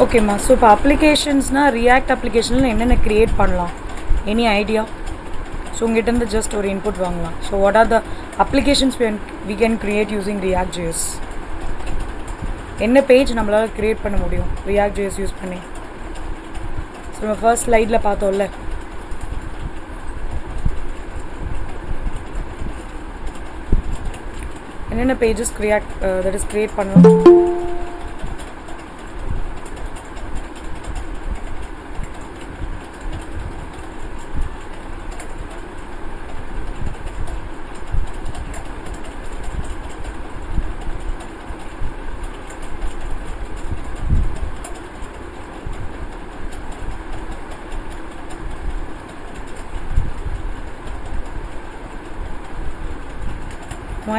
Okay ma, so இப்போ அப்ளிகேஷன்ஸ்னால் react அப்ளிகேஷனில் என்னென்ன க்ரியேட் பண்ணலாம், எனி ஐடியா? ஸோ உங்கள்கிட்ட ஜஸ்ட் ஒரு இன்புட் வாங்கலாம். So what are the applications we can create using React JS? என்ன பேஜ் நம்மளால் க்ரியேட் பண்ண முடியும் ரியாக்ட் ஜேஎஸ் யூஸ் பண்ணி? ஸோ நம்ம ஃபர்ஸ்ட் ஸ்லைடில் பார்த்தோம்ல, என்னென்ன பேஜஸ் க்ரியேட் பண்ணலாம்?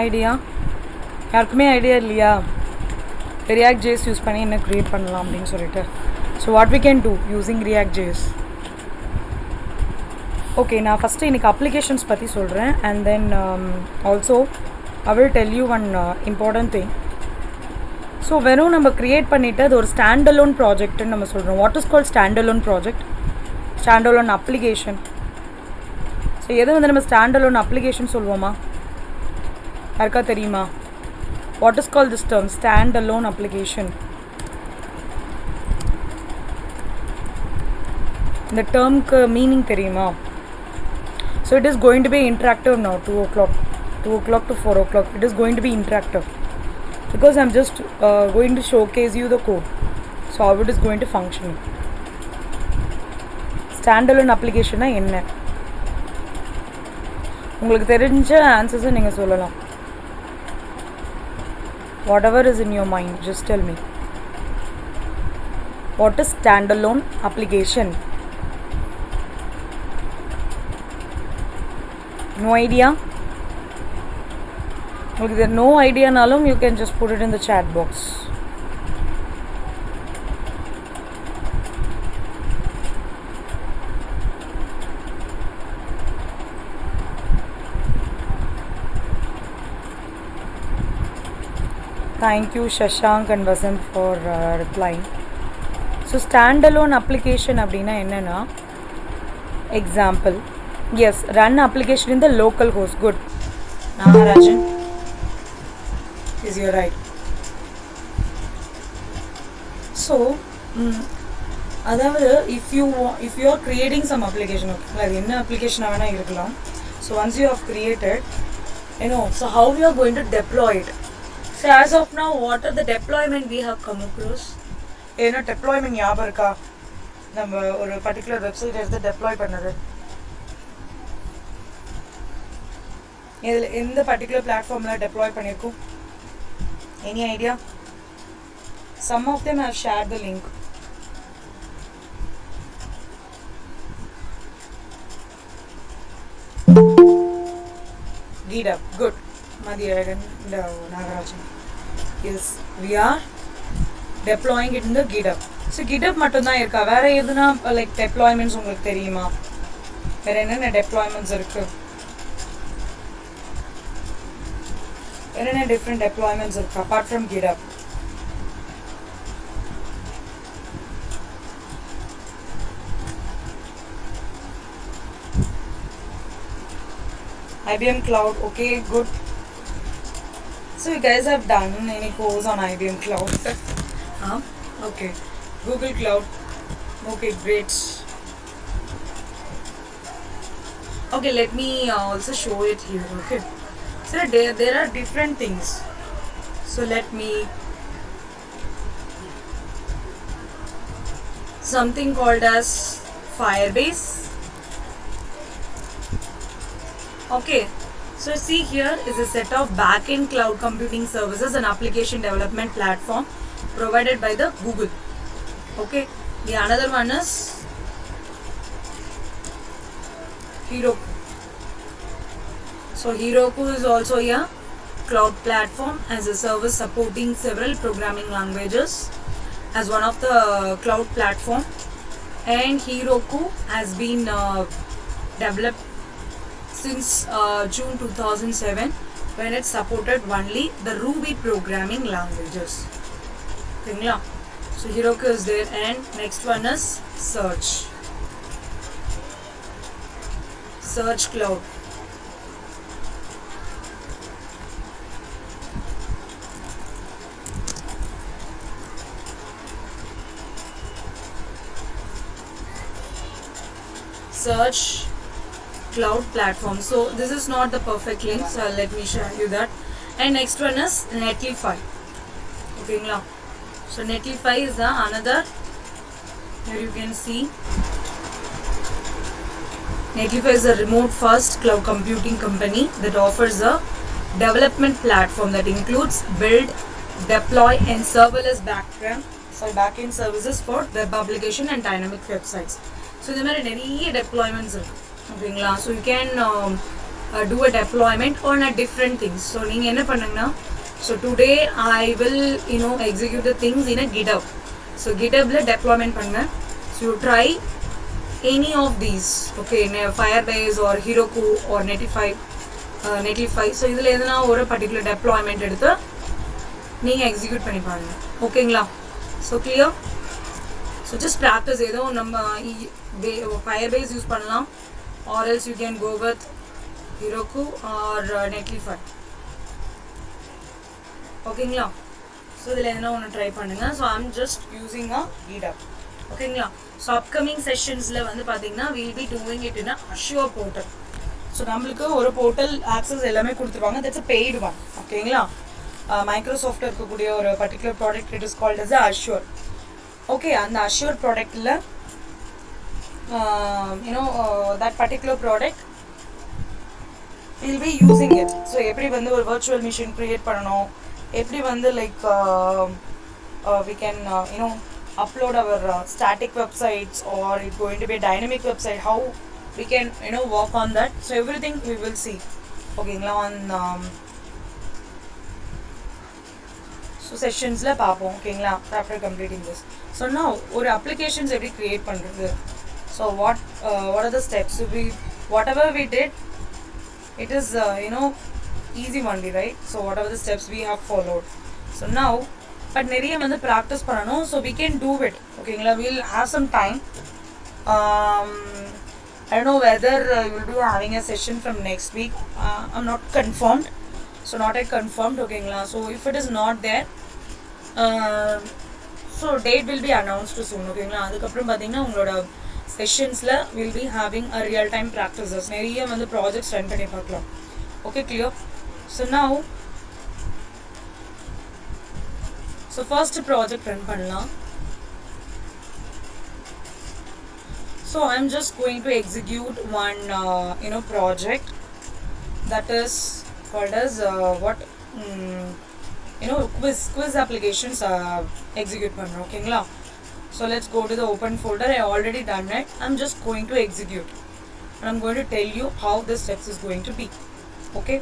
ஐடியா யாருக்குமே ஐடியா இல்லையா ரியாக்ட் ஜேஎஸ் யூஸ் பண்ணி என்ன க்ரியேட் பண்ணலாம் அப்படின்னு சொல்லிட்டு? So what we can do using React JS? Okay, நான் ஃபஸ்ட்டு இன்றைக்கி அப்ளிகேஷன்ஸ் பற்றி சொல்கிறேன் and then also I will tell you one important thing. So வெறும் நம்ம க்ரியேட் பண்ணிவிட்டு அது ஒரு ஸ்டாண்டலோன் ப்ராஜெக்ட்னு நம்ம சொல்கிறோம். What is called standalone project? Standalone application. So எது நம்ம ஸ்டாண்டலோன் அப்ளிகேஷன் சொல்லுவோமா? யாருக்கா தெரியுமா? What is call this term standalone application? இந்த டேர்முக்கு மீனிங் தெரியுமா? So it is going to be interactive now 2 o'clock to 4 o'clock. It is going to be interactive because I'm just going to showcase you the code. So how it is going to function. Standalone application என்ன? உங்களுக்கு தெரிஞ்ச ஆன்சர்ஸை நீங்கள் சொல்லலாம். Whatever is in your mind, just tell me. What is standalone application? No idea? If there no idea nalum, you can just put it in the chat box. Thank you Shashank and Vasant for replying. So standalone application அப்படினா என்னன்னா, example, yes, run application in the local host. Good. Nagarajan, is you right? So அதாவது if you are creating some application, okay, அது என்ன application வேணா இருக்கலாம். So once you have created, so how we are going to deploy it? So as of now, what are the deployment we have come across? ஏன்னா deployment ஞாபகம் இருக்கா? நம்ம ஒரு particular website எடுத்து deploy பண்ணது இதில் எந்த particular platformல deploy பண்ணியிருக்கோம்? Any idea? Some of them have shared the link. GitHub, good. Madhiragan, Nagarajan. Yes, we are deploying it in the GitHub. So GitHub மட்டும் தான் இருக்கா? வேற எதுனா like deployments உங்களுக்கு தெரியுமா? வேற என்னென்ன deployments இருக்கு? வேற என்ன different deployments இருக்கு apart from GitHub? IBM Cloud, okay, good. So you guys have done any course on IBM Cloud? Okay. Google Cloud, okay, great. Okay, let me also show it here. Okay, so there are different things. So let me, something called as Firebase. Okay, so see here is a set of back-end cloud computing services and application development platform provided by the Google. Okay, the another one is Heroku. So Heroku is also a cloud platform as a service supporting several programming languages as one of the cloud platform, and Heroku has been developed since June 2007 when it supported only the Ruby programming languages. So Heroku is there, and next one is search cloud. Search cloud platform. So this is not the perfect link, so let me show you that. And next one is Netlify. Okay, so Netlify is the another. Here you can see Netlify is a remote first cloud computing company that offers a development platform that includes build, deploy and serverless backend services for web application and dynamic websites. So there are many deployments. Okay, so you can do a deployment on a different things. So so today I will execute the things in a GitHub. So GitHub la deployment panna. So you try any of these, okay, Firebase or Heroku or Netlify. So idhula edana or particular deployment eduthu neenga execute panni paarenga. Okay, so clear? So just practice edo நம்ம Firebase use பண்ணலாம், or else you can go with Heroku or Netlify. Okay, so idhula edana one try பண்ணுங்க. So I'm just using a GitHub. Okay, so upcoming sessions la வந்து பாத்தீங்கன்னா we will be doing it in a Azure portal. So நம்மளுக்கு ஒரு portal access எல்லாமே கொடுத்துருவாங்க. That's a paid one. ஓகேங்களா? Microsoft இருக்கக்கூடிய ஒரு particular product, it is called as a Azure. Okay, அந்த Azure product la that particular product we'll be using it. So எப்படி வந்து ஒரு virtual machine create பண்ணனும், எப்படி வந்து like we can upload our static websites, or it's going to be a dynamic website, how we can work on that. So everything we will see, okay, on so sessions la paapom, okay, after completing this. So now or applications every create pandrathu. So what are the steps? So whatever we did, it is easy only, right? So whatever the steps we have followed. So now but neriya வந்து practice பண்ணனும், so we can do it, okay, we'll have some time. I don't know whether you will be having a session from next week. I'm not confirmed, so not yet confirmed, okay. So if it is not there, so date will be announced soon, okay. அதுக்கப்புறம் பாத்தீங்கன்னா உங்களோட sessionsல we'll be having a real time practices, நெறைய வந்து projects run பண்ணி பார்க்கலாம். Okay, clear? So now so first project run பண்ணலாம். So I'm just going to execute one project that is called as quiz applications execute பண்றோம், ஓகேங்களா? So let's go to the open folder. I already done it. I'm just going to execute and I'm going to tell you how the steps is going to be, okay?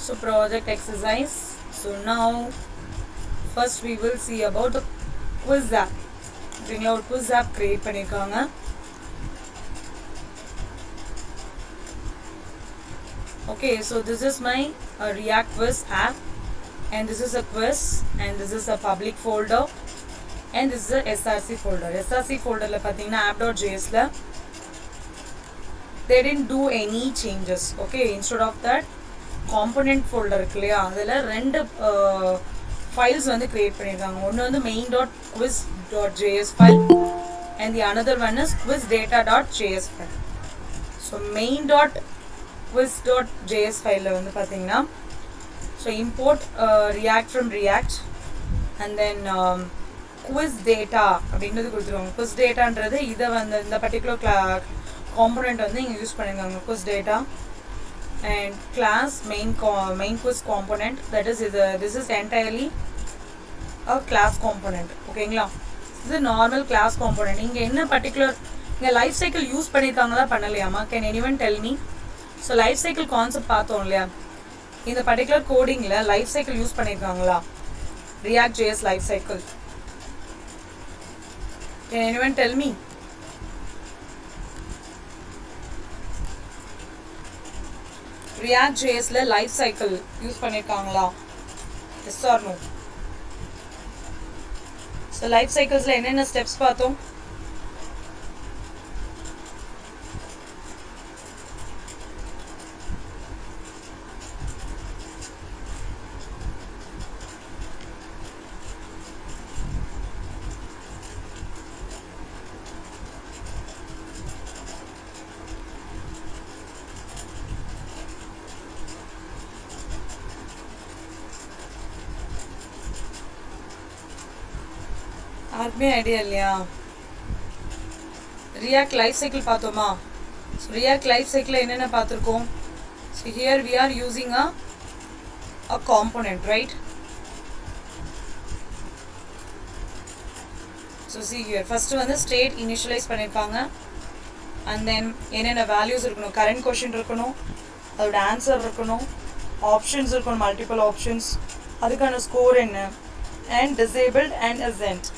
So project exercise. So now first we will see about the quiz app. நீங்க ஒரு quiz app create பண்ணிருக்காங்க. Okay, so this is my React quiz app, and this is a quiz, and this is a public folder, and this is a src folder. Src folder la pathina app.js la they didn't do any changes, okay. Instead of that, component folder இருக்குலையா, அதில் ரெண்டு files வந்து create பண்ணிருக்காங்க. ஒன்று வந்து main.quiz.js file and the another one is quizData.js file. So main.quiz.js file வந்து பார்த்தீங்கன்னா, so import React from React and then quiz data அப்படின்றது கொடுத்துருவாங்க. quiz dataன்றது இதை வந்து இந்த particular component வந்து இங்கே யூஸ் பண்ணிருக்காங்க. quiz data and class main quiz component, that is this is entirely a class component, okay. This is a normal class component. இங்க என்ன particular இங்கே லைஃப் சைக்கிள் யூஸ் பண்ணியிருக்காங்களா பண்ணலையாமா? Can anyone tell me? So life cycle concept பார்த்தோம் இல்லையா, இந்த particular கோடிங்கில் life cycle use பண்ணியிருக்காங்களா? React JS life cycle. Can anyone tell me? React JS la life cycle use பண்ணிருக்காங்களா? Yes or no? So life cycles la என்னென்ன steps பார்த்தோம்? யாருக்குமே idea இல்லையா? React life cycle பார்த்தோமா? ஸோ ரியாக்ட் லைஃப் சைக்கிளில் என்னென்ன பார்த்துருக்கோம்? So here we are using a component, right? So see here first வந்து state initialise பண்ணியிருக்காங்க. அண்ட் தென் என்னென்ன வேல்யூஸ் இருக்கணும்? கரண்ட் கொஷின் இருக்கணும், அதோட ஆன்சர் இருக்கணும், ஆப்ஷன்ஸ் இருக்கணும், மல்டிபிள் ஆப்ஷன்ஸ், அதுக்கான ஸ்கோர் என்ன, அண்ட் டிசேபிள்ட் அண்ட் அசென்ட்.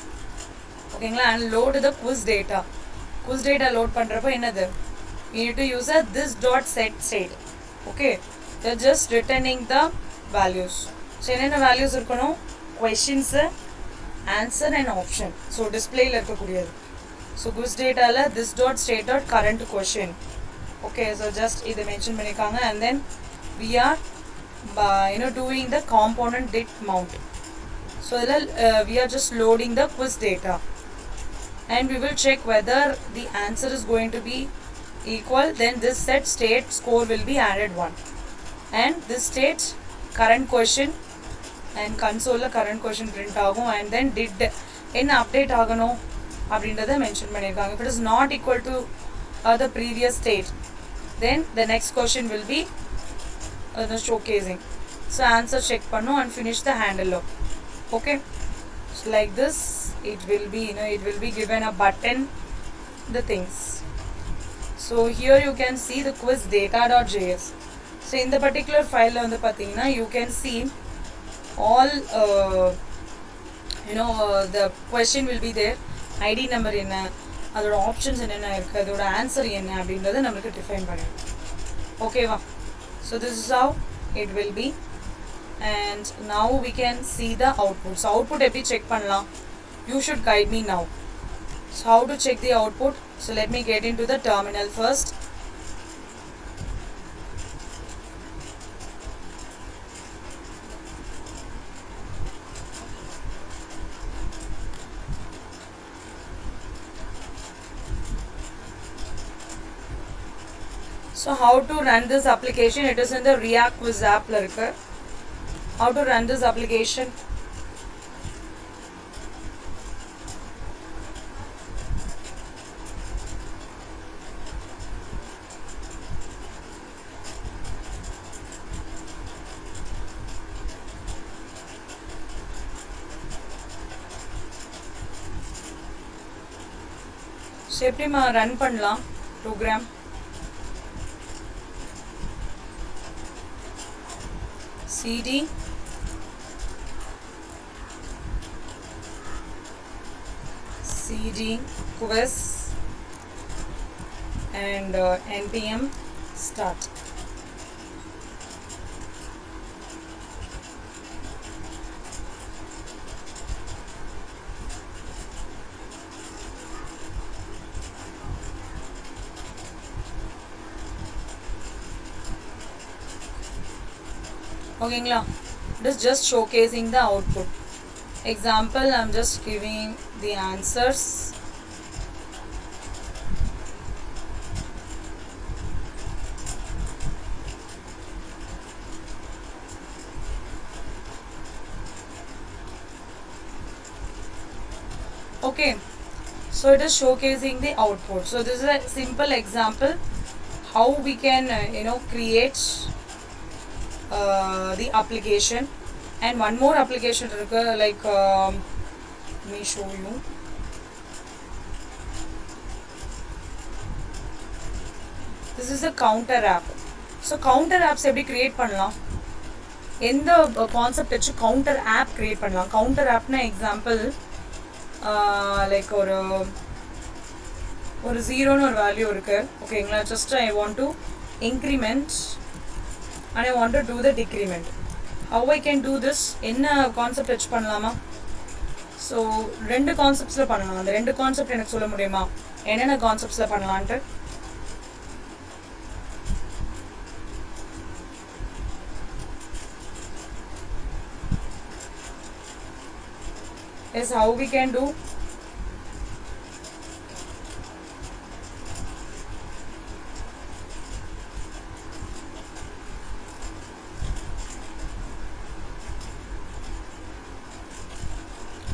ஓகேங்களா? And load the quiz data. Quiz data load பண்ணுறப்போ என்னது? You need to use this dot set state. Okay, just returning the values. So என்னென்ன values இருக்கணும்? Questions, answer and option. So டிஸ்பிளேயில் இருக்கக்கூடியது. So quiz டேட்டாவில் this dot state dot current question. Okay, so just இதை mention பண்ணியிருக்காங்க. And then we are doing the component did mount. So we are just loading the quiz data. And we will check whether the answer is going to be equal, then this set state score will be added 1, and this state current question and console current question print agum, and then did enna update agano abindradha mention pannirukanga. If it is not equal to the previous state, then the next question will be showcasing. So answer check pannu and finish the handle up. Okay, so like this it will be, it will be given a button, the things. So here you can see the quiz data.js. So in the particular file on the pathina you can see all the question will be there, id number enna, adoda options enna irukku, adoda answer enna abindradha namakku define pannirum. Okay va? So this is how it will be. And now we can see the output. So output eppadi check pannalam? You should guide me now. So how to check the output? So let me get into the terminal first. So how to run this application? It is in the React Quiz app la irukku. How to run this application? So எப்படி run பண்ணலாம் program? cd quiz and npm start. ஓகேங்களா? it is just showcasing the output. Example, I'm just giving the answers. Okay, so it is showcasing the output. So this is a simple example how we can create the application. And one more application like let me show you. This is a counter app. So counter apps எப்படி create பண்ணலாம், எந்த concept வச்சு counter app create பண்ணலாம். Counter ஆப்னா example like ஒரு ஜீரோன்னு ஒரு value இருக்கு, ஓகேங்களா. Just I want to increment and I want to do the decrement. How I can do this, என்ன கான்செப்ட் வச்சு பண்ணலாமா? ஸோ 2 கான்செப்ட்ஸில் பண்ணலாம். அந்த 2 கான்செப்ட் எனக்கு சொல்ல முடியுமா, என்னென்ன கான்செப்ட்ஸில் பண்ணலான்ட்டு? Is how we can do.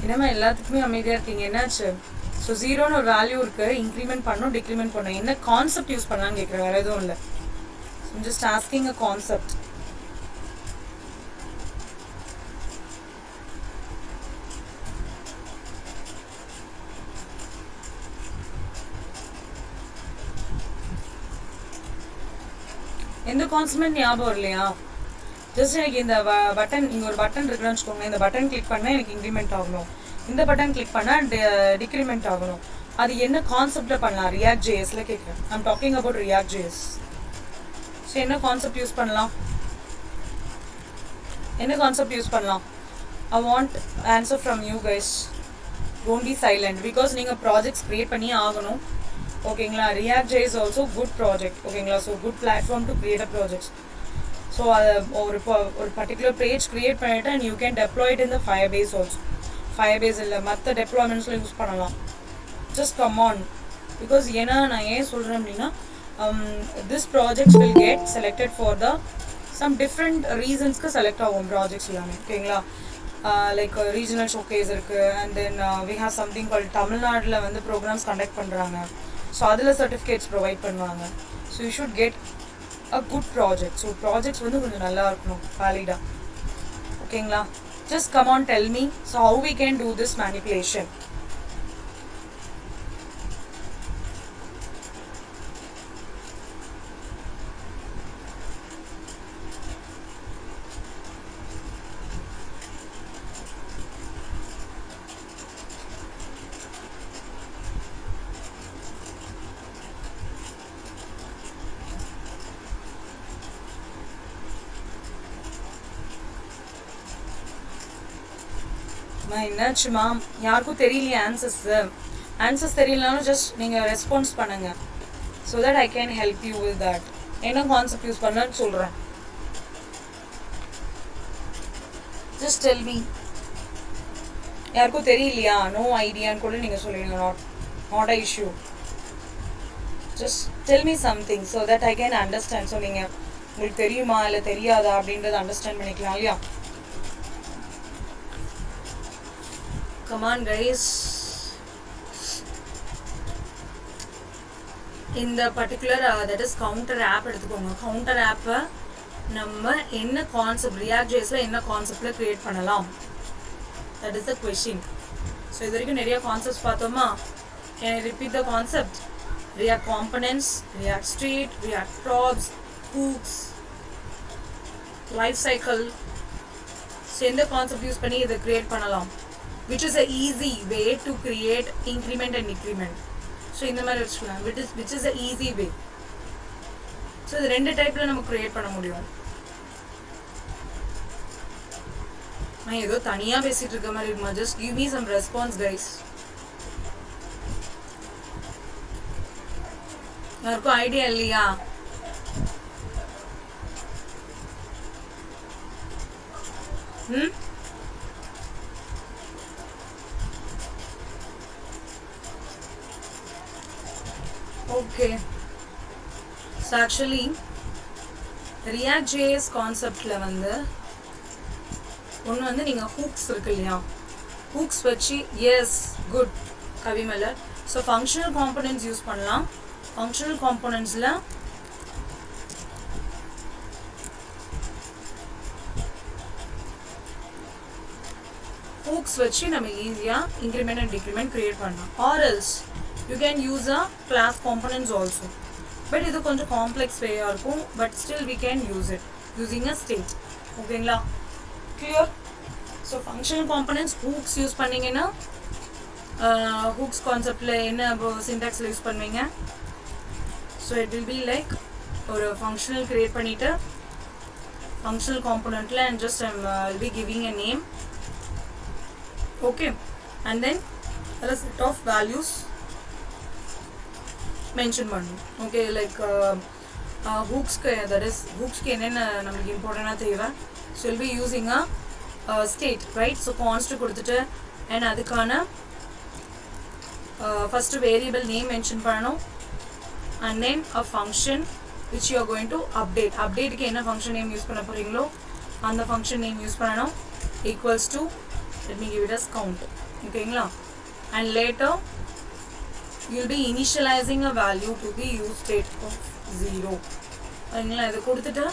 என்னமா எல்லாத்துக்குமே அமைதியாக இருக்கீங்க, என்னாச்சு? ஸோ ஜீரோன்னு ஒரு வேல்யூ இருக்கு, இன்க்ரிமெண்ட் பண்ணணும் டிக்ரிமெண்ட் பண்ணணும், என்ன கான்செப்ட் யூஸ் பண்ணலான்னு கேட்குறேன், வேறு எதுவும் இல்லை. Just asking a concept. எந்த கான்செப்ட் ஞாபகம் இல்லையா? ஜஸ்ட் எனக்கு இந்த பட்டன், இங்கே ஒரு பட்டன் இருக்குன்னு வச்சுக்கோங்க, இந்த பட்டன் கிளிக் பண்ணால் எனக்கு இன்க்ரிமெண்ட் ஆகணும், இந்த பட்டன் கிளிக் பண்ணால் டிக்ரிமெண்ட் ஆகணும். அது என்ன கான்செப்டில் பண்ணலாம்? ரியாக்ட் ஜேஎஸில் கேட்குறேன். I'm talking about React JS. So என்ன கான்செப்ட் யூஸ் பண்ணலாம், என்ன கான்செப்ட் யூஸ் பண்ணலாம்? I want answer from you guys. Don't be silent, because நீங்கள் ப்ராஜெக்ட்ஸ் க்ரியேட் பண்ணியே ஆகணும், ஓகேங்களா. React J is also good project, ஓகேங்களா. So good platform to create a projects. So அதை ஒரு பர்டிகுலர் பேஜ் க்ரியேட் பண்ணிவிட்டு and you can deploy it in the Firebase also. Firebase இல்லை, மற்ற டெப்ளாய்மெண்ட்ஸில் யூஸ் பண்ணலாம். Just come on. பிகாஸ் ஏன்னா நான் ஏன் சொல்கிறேன் அப்படின்னா, this projects will get selected for the some different ரீசன்ஸ்க்கு செலக்ட் ஆகும் ப்ராஜெக்ட்ஸ் எல்லாமே, ஓகேங்களா. லைக் ரீஜனல் ஷோகேஸ் இருக்குது, and then we have something call தமிழ்நாட்டில் வந்து ப்ரோக்ராம்ஸ் கண்டக்ட் பண்ணுறாங்க. ஸோ அதில் சர்டிஃபிகேட்ஸ் ப்ரொவைட் பண்ணுவாங்க. So you should get a good project. So projects வந்து கொஞ்சம் நல்லா இருக்கணும், வேலிடாக, ஓகேங்களா. Just come on, tell me. So how we can do this manipulation? என்னாச்சுமா, யாருக்கும் தெரியலையா ஆன்சர்ஸ் தெரியலனாலும் ஜஸ்ட் நீங்கள் ரெஸ்பான்ஸ் பண்ணுங்கள், so that I can help you with that. என்ன கான்செப்ட் யூஸ் பண்ணலான்னு சொல்கிறேன். Just tell me. யாருக்கும் தெரியலையா, நோ ஐடியான்னு கூட நீங்கள் சொல்லிடுங்க, not a issue. Just tell me something so that I can understand. So நீங்கள் உங்களுக்கு தெரியுமா இல்லை தெரியாதா அப்படின்றத அண்டர்ஸ்டாண்ட் பண்ணிக்கலாம் இல்லையா? Come on guys. இந்த particular that is counter app எடுத்துக்கோங்க. கவுண்டர் ஆப்பை நம்ம என்ன கான்செப்ட், ரியாக்ட் ஜேஸில் என்ன கான்செப்டில் க்ரியேட் பண்ணலாம், that is the question. So இது வரைக்கும் நிறைய கான்செப்ட்ஸ் பார்த்தோமா? Can I repeat the concept? React components, react street, react props, hooks, life cycle. So எந்த கான்செப்ட் யூஸ் பண்ணி இதை க்ரியேட் பண்ணலாம்? Which is a easy way to create increment and decrement. So இந்த மாதிரி வச்சுக்கலாம், which is a easy way. So இது 2 டைப்ல நம்ம கிரியேட் பண்ண முடியும். நான் ஏதோ தனியா பேசிட்டு இருக்க மாதிரி இருக்குமா? Just give me some response guys. யாருக்கும் ஐடியா இல்லையா? Okay. So actually React.js கான்செப்ட்ல வந்து ஒன்று வந்து நீங்கள் ஹூக்ஸ் இருக்கு இல்லையா, ஹூக்ஸ் வச்சு yes good Kavimalar. So functional components use பண்ணலாம். ஃபங்க்ஷனல் காம்பனன்ட்ஸில் ஹூக்ஸ் வச்சு நம்ம ஈஸியாக இன்க்ரிமெண்ட் அண்ட் டிக்ரிமெண்ட் க்ரியேட் பண்ணலாம். Or else you can use a class components also. but இது கொஞ்சம் complex way இருக்கும், but still we can use it using a state. ஓகேங்களா? clear? So functional components hooks use பண்ணீங்கன்னா hooks conceptல என்ன syntaxல use பண்ணுவீங்க? So it will be like ஒரு functional create பண்ணிட்டு functional componentல and just I'll be giving a name. Okay, and then a set of values mention பண்ணணும். Okay, like hooks that is hooks க்கு என்னென்ன நமக்கு இம்பார்ட்டன்ட்டா தேவை? So we'll be using a state, right? So const கொடுத்துட்டு and அதுக்கான first variable name mention பண்ணணும், and then a function which you are going to update. Update க்கு என்ன function name use பண்ண போறீங்களோ அந்த function name யூஸ் பண்ணணும், equals to, let me give it as count. ஓகேங்களா? and later you'll be initializing a value to the use state of 0. ஓகேங்களா? இதை கொடுத்துட்டு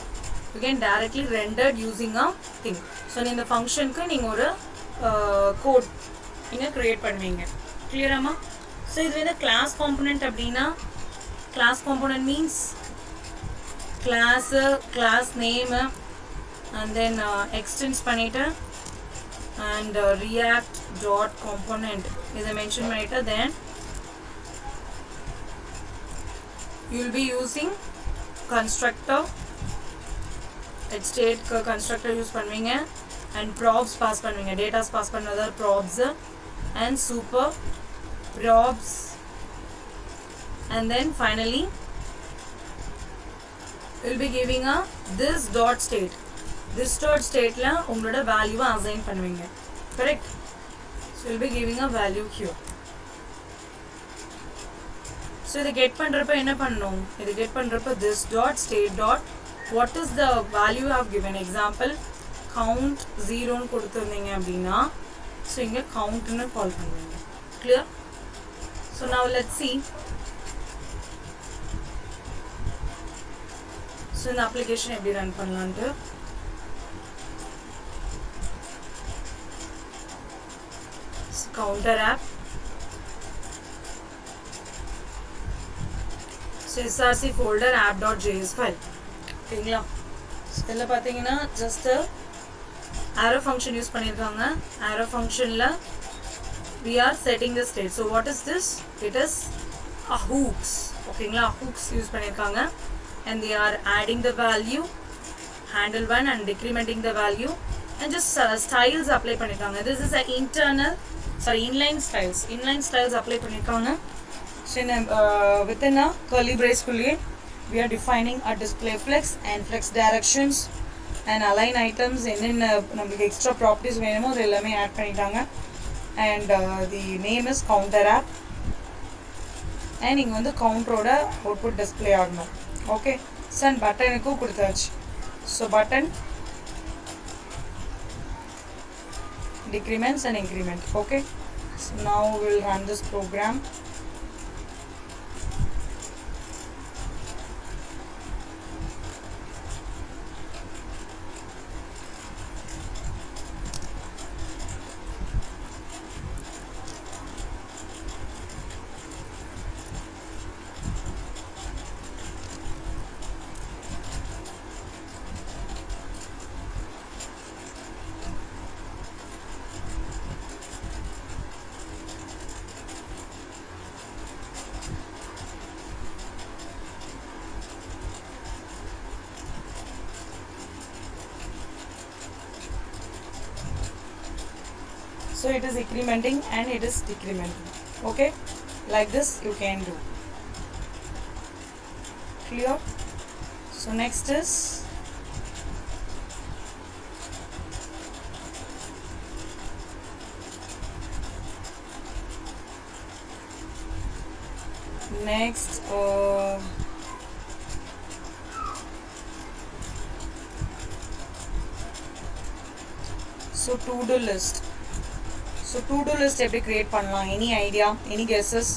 you can directly rendered using a thing. so இந்த ஃபங்க்ஷனுக்கு நீங்கள் ஒரு code நீங்கள் க்ரியேட் பண்ணுவீங்க. கிளியராமா? ஸோ இது வந்து கிளாஸ் காம்பனண்ட். அப்படின்னா class component means class, class name, and then extends பண்ணிவிட்டு அண்ட் ரியாக்ட் டாட் காம்பனண்ட் இதை மென்ஷன் பண்ணிவிட்டு then you will be using constructor. state constructor use பண்ணுவீங்க and props pass பண்ணுவீங்க, datas pass பண்ணதா props and super props, and then finally you'll be giving a this dot state. this dot state la உங்களோட value assign பண்ணுவீங்க. correct? so you'll be giving a value here. so இதை get பண்ணுறப்ப என்ன பண்ணணும்? இது get பண்ணுறப்ப this dot state dot what is the value you have given. example count 0 ன்னு கொடுத்துருந்தீங்க அப்படின்னா ஸோ இங்கே கவுண்ட்னு கால் பண்ணுவீங்க. Clear? So now let's see. So இந்த அப்ளிகேஷன் எப்படி ரன் பண்ணலான்ட்டு counter app. src folder app.js file. ஓகேங்களா? இதில் பார்த்தீங்கன்னா ஜஸ்ட் arrow function யூஸ் பண்ணியிருக்காங்க. arrow functionல we are setting the state. so what is this? it is a hooks. ஓகேங்களா? hooks யூஸ் பண்ணியிருக்காங்க and they are adding the value handle 1 and decrementing the value and just styles apply பண்ணியிருக்காங்க. this is a inline styles apply பண்ணியிருக்காங்க. so within a curly brace குள்ளே we are defining a display flex and flex directions and align items என்னென்ன நமக்கு extra properties வேணுமோ அது எல்லாமே add பண்ணிட்டாங்க. and the name is counter app and இங்கே வந்து கவுண்டரோட அவுட்புட் டிஸ்பிளே ஆகணும். ஓகே, சன் பட்டனுக்கும் கொடுத்தாச்சு. So button decrements and increment. okay, so now we'll run this program. So it is incrementing and it is decrementing. Okay, like this you can do. Clear? So next is so to-do list. So to-do list எப்படி create பண்ணலாம்? Any idea? Any guesses?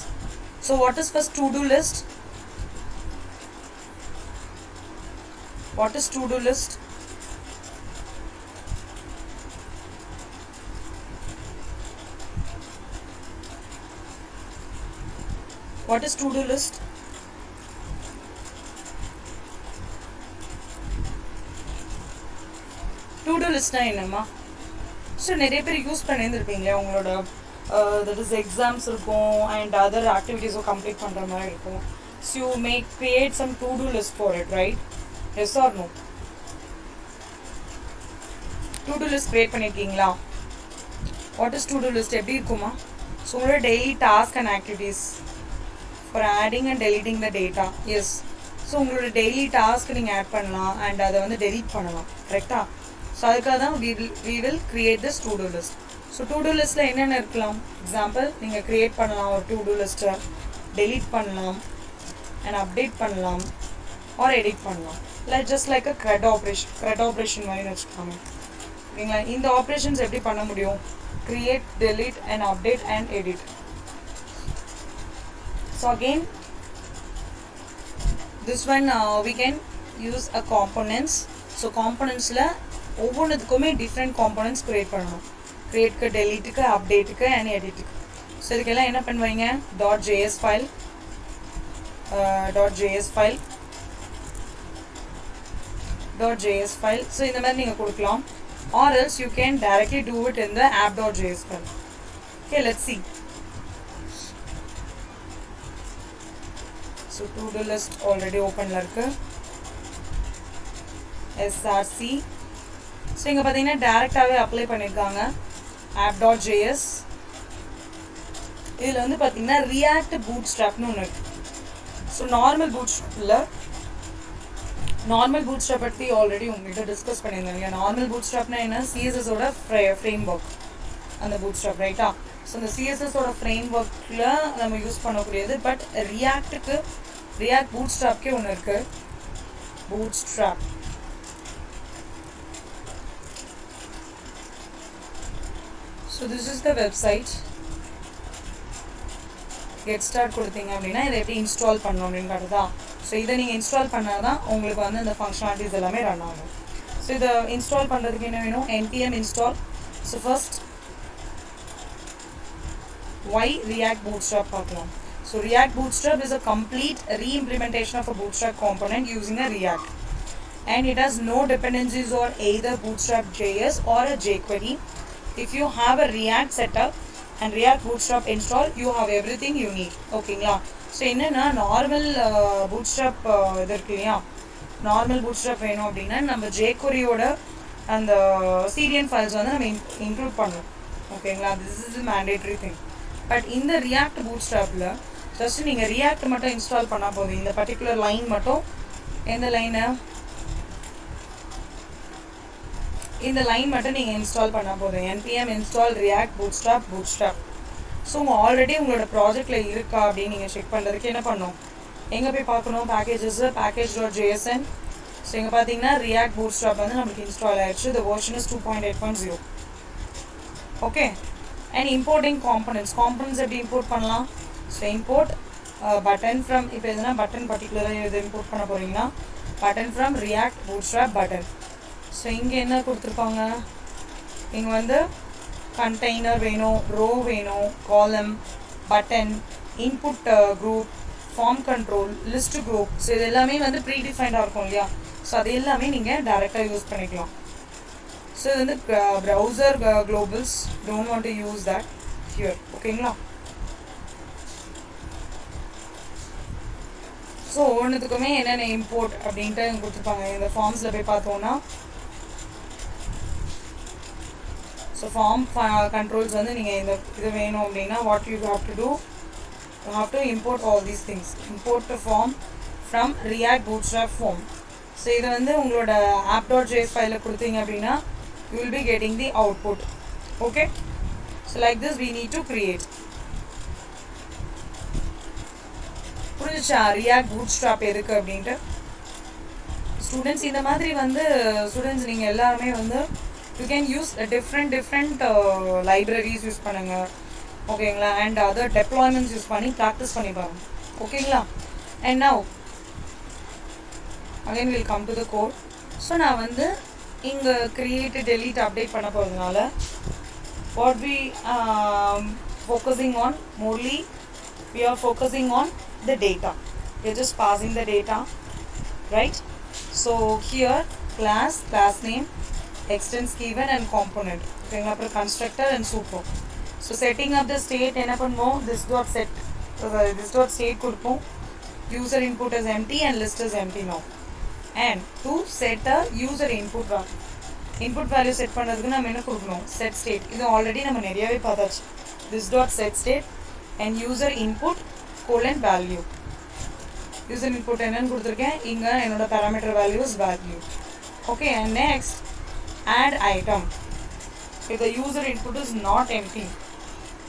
So what is first to-do list? What is to-do list? What is to-do list? லிஸ்ட்னா என்னம்மா? So நிறைய பேர் use பண்ணியிருந்துருப்பீங்களே உங்களோட that is exams இருக்கும் and other ஆக்டிவிட்டீஸும் கம்ப்ளீட் பண்ணுற மாதிரி இருக்கும். So you may create some to do list for it, right? Yes or no? To do list create பண்ணியிருக்கீங்களா? What is to do list? எப்படி இருக்குமா? ஸோ உங்களோட daily task and activities for adding and deleting the data. Yes. So உங்களோட daily task நீங்கள் add பண்ணலாம் and அதை வந்து delete பண்ணலாம், கரெக்டாக? ஸோ அதுக்காக தான் we will create this to do list. So to do லிஸ்ட்டில் என்னென்ன இருக்கலாம்? எக்ஸாம்பிள், நீங்கள் க்ரியேட் பண்ணலாம் ஒரு to do லிஸ்ட்டை, டெலீட் பண்ணலாம் அண்ட் அப்டேட் பண்ணலாம் ஆர் எடிட் பண்ணலாம். ஜஸ்ட் லைக் அ க்ரெட் ஆப்ரேஷன் மாதிரி வச்சுக்கோங்க, ஓகேங்களா? இந்த ஆப்ரேஷன்ஸ் எப்படி பண்ண முடியும்? create, delete and update and edit. So again this one we can use a components. So componentsல ஒவ்வொன்றுத்துக்குமே டிஃப்ரெண்ட் காம்போனன்ட்ஸ் க்ரியேட் பண்ணணும். க்ரியேட்க்கு, டெலீட்டுக்கு, அப்டேட்டுக்கு அண்ட் எடிட்டுக்கு. ஸோ இதுக்கெல்லாம் என்ன பண்ணுவீங்க? .js ஃபைல் ஸோ இந்த மாதிரி நீங்கள் கொடுக்கலாம். or else you can directly do it in the app.js file. Okay, let's see. So to do list already open la irukku. src. So inga pathina direct ave apply பண்ணிருக்காங்க app.js. இதுல வந்து பாத்தீங்கன்னா react bootstrap னு ஒன்னு இருக்கு. So normal bootstrap பத்தி already உங்ககிட்ட discuss பண்ணியிருந்தேன். நார்மல் bootstrapனா என்ன? CSS ஓட ஃப்ரேம்வொர்க் அந்த bootstrap, ரைட்டா? ஸோ இந்த CSS ஓட ஃப்ரேம்வொர்க்கில் நம்ம யூஸ் பண்ணக்கூடியது. பட் ரியாக்ட் bootstrapக்கே ஒன்று இருக்கு, bootstrap. So this is the website. Get start கொடுத்தீங்க அப்படின்னா இதை எப்படி இன்ஸ்டால் பண்ணணும் அப்படின்னு காட்டுதா? ஸோ இதை நீங்கள் இன்ஸ்டால் பண்ணால் தான் உங்களுக்கு வந்து இந்த ஃபங்க்ஷனாலிட்டிஸ் எல்லாமே ரன் ஆகும். ஸோ இதை இன்ஸ்டால் பண்ணுறதுக்கு என்ன வேணும்? npm install. So first why react bootstrap பார்க்கலாம். So react bootstrap is a complete re-implementation of a bootstrap component using a react, and it has no dependencies on either bootstrap JS or a jQuery. If you have a react setup and react bootstrap install, you have everything you need. ஓகேங்களா? So என்னென்னா normal bootstrap இது இருக்கு இல்லையா? Normal bootstrap வேணும் அப்படின்னா நம்ம jQueryயோட அந்த Syrian files வந்து நம்ம இன்க்ளூட் பண்ணணும், ஓகேங்களா? This is mandatory thing. But இந்த ரியாக்ட் bootstrapல ஜஸ்ட் நீங்கள் ரியாக்ட் மட்டும் இன்ஸ்டால் பண்ணால் போதும். இந்த பர்டிகுலர் லைன் மட்டும், எந்த லைனை? இந்த லைன் மட்டும் நீங்கள் இன்ஸ்டால் பண்ணால் போதும். npm install react bootstrap. So உங்கள் ஆல்ரெடி உங்களோட ப்ராஜெக்டில் இருக்கா அப்படின்னு நீங்கள் செக் பண்ணுறதுக்கு என்ன பண்ணணும்? எங்கே போய் பார்க்கணும்? Packages, package.jsn. ஸோ இங்கே பார்த்தீங்கன்னா react bootstrap வந்து நம்மளுக்கு இன்ஸ்டால் ஆயிடுச்சு. the version is 2.8.0. Okay. And importing components எப்படி இம்போர்ட் பண்ணலாம்? ஸோ இம்போர்ட் பட்டன் ஃப்ரம், இப்போ எதுனா பட்டன் பர்டிகுலராக எது இம்போர்ட் பண்ண போகிறீங்கன்னா button from react bootstrap button. So இங்கே என்ன கொடுத்துருப்பாங்க? இங்கே வந்து கண்டெய்னர் வேணும், ரோ வேணும், column, button, input group, form control, list group. So இது எல்லாமே வந்து ப்ரீடிஃபைண்டாக இருக்கும் இல்லையா? ஸோ அது எல்லாமே நீங்கள் டேரெக்டாக யூஸ் பண்ணிக்கலாம். ஸோ இது வந்து browser globals, don't want to use that here, ஓகேங்களா? ஸோ ஒவ்வொன்றுத்துக்குமே என்னென்ன இம்போர்ட் அப்படின்ட்டு கொடுத்துருப்பாங்க. இந்த ஃபார்ம்ஸில் போய் பார்த்தோன்னா ஸோ ஃபார்ம் கண்ட்ரோல்ஸ் வந்து நீங்கள் இந்த இது வேணும் அப்படின்னா what you have to do, you have to import all these things. Import form from react bootstrap form. So இது வந்து உங்களோட app.js ஃபைலில் கொடுத்தீங்க அப்படின்னா you will be getting the output. Okay, so like this we need to create. புரிஞ்சுச்சா react bootstrap எதுக்கு அப்படின்ட்டு? Students இந்த மாதிரி வந்து ஸ்டூடெண்ட்ஸ் நீங்கள் எல்லாருமே வந்து you can use different libraries use பண்ணுங்க, ஓகேங்களா? அண்ட் அதர் டெப்ளாய்மெண்ட்ஸ் யூஸ் பண்ணி ப்ராக்டிஸ் பண்ணி பாருங்க, ஓகேங்களா? And now again we'll come to the code. So நான் வந்து இங்கே create, delete, update பண்ண போகிறதுனால what we focusing on mostly we are focusing on the data. We're just passing the data, right? So here class name, extends given and component. ஓகேங்களா, அப்புறம் constructor and super. So setting up the state என்ன பண்ணுவோம், this dot set, this dot state கொடுப்போம், user input is empty and list is empty now. And to set a user input value, input value set பண்ணதுக்கு நம்ம என்ன கொடுக்கணும், set state. இது already நம்ம நிறையவே பார்த்தாச்சு. This dot set state and user input colon value. User input என்னன்னு கொடுத்துருக்கேன், இங்கே என்னோட parameter value is value. Okay, and next add item. If the user input is not empty,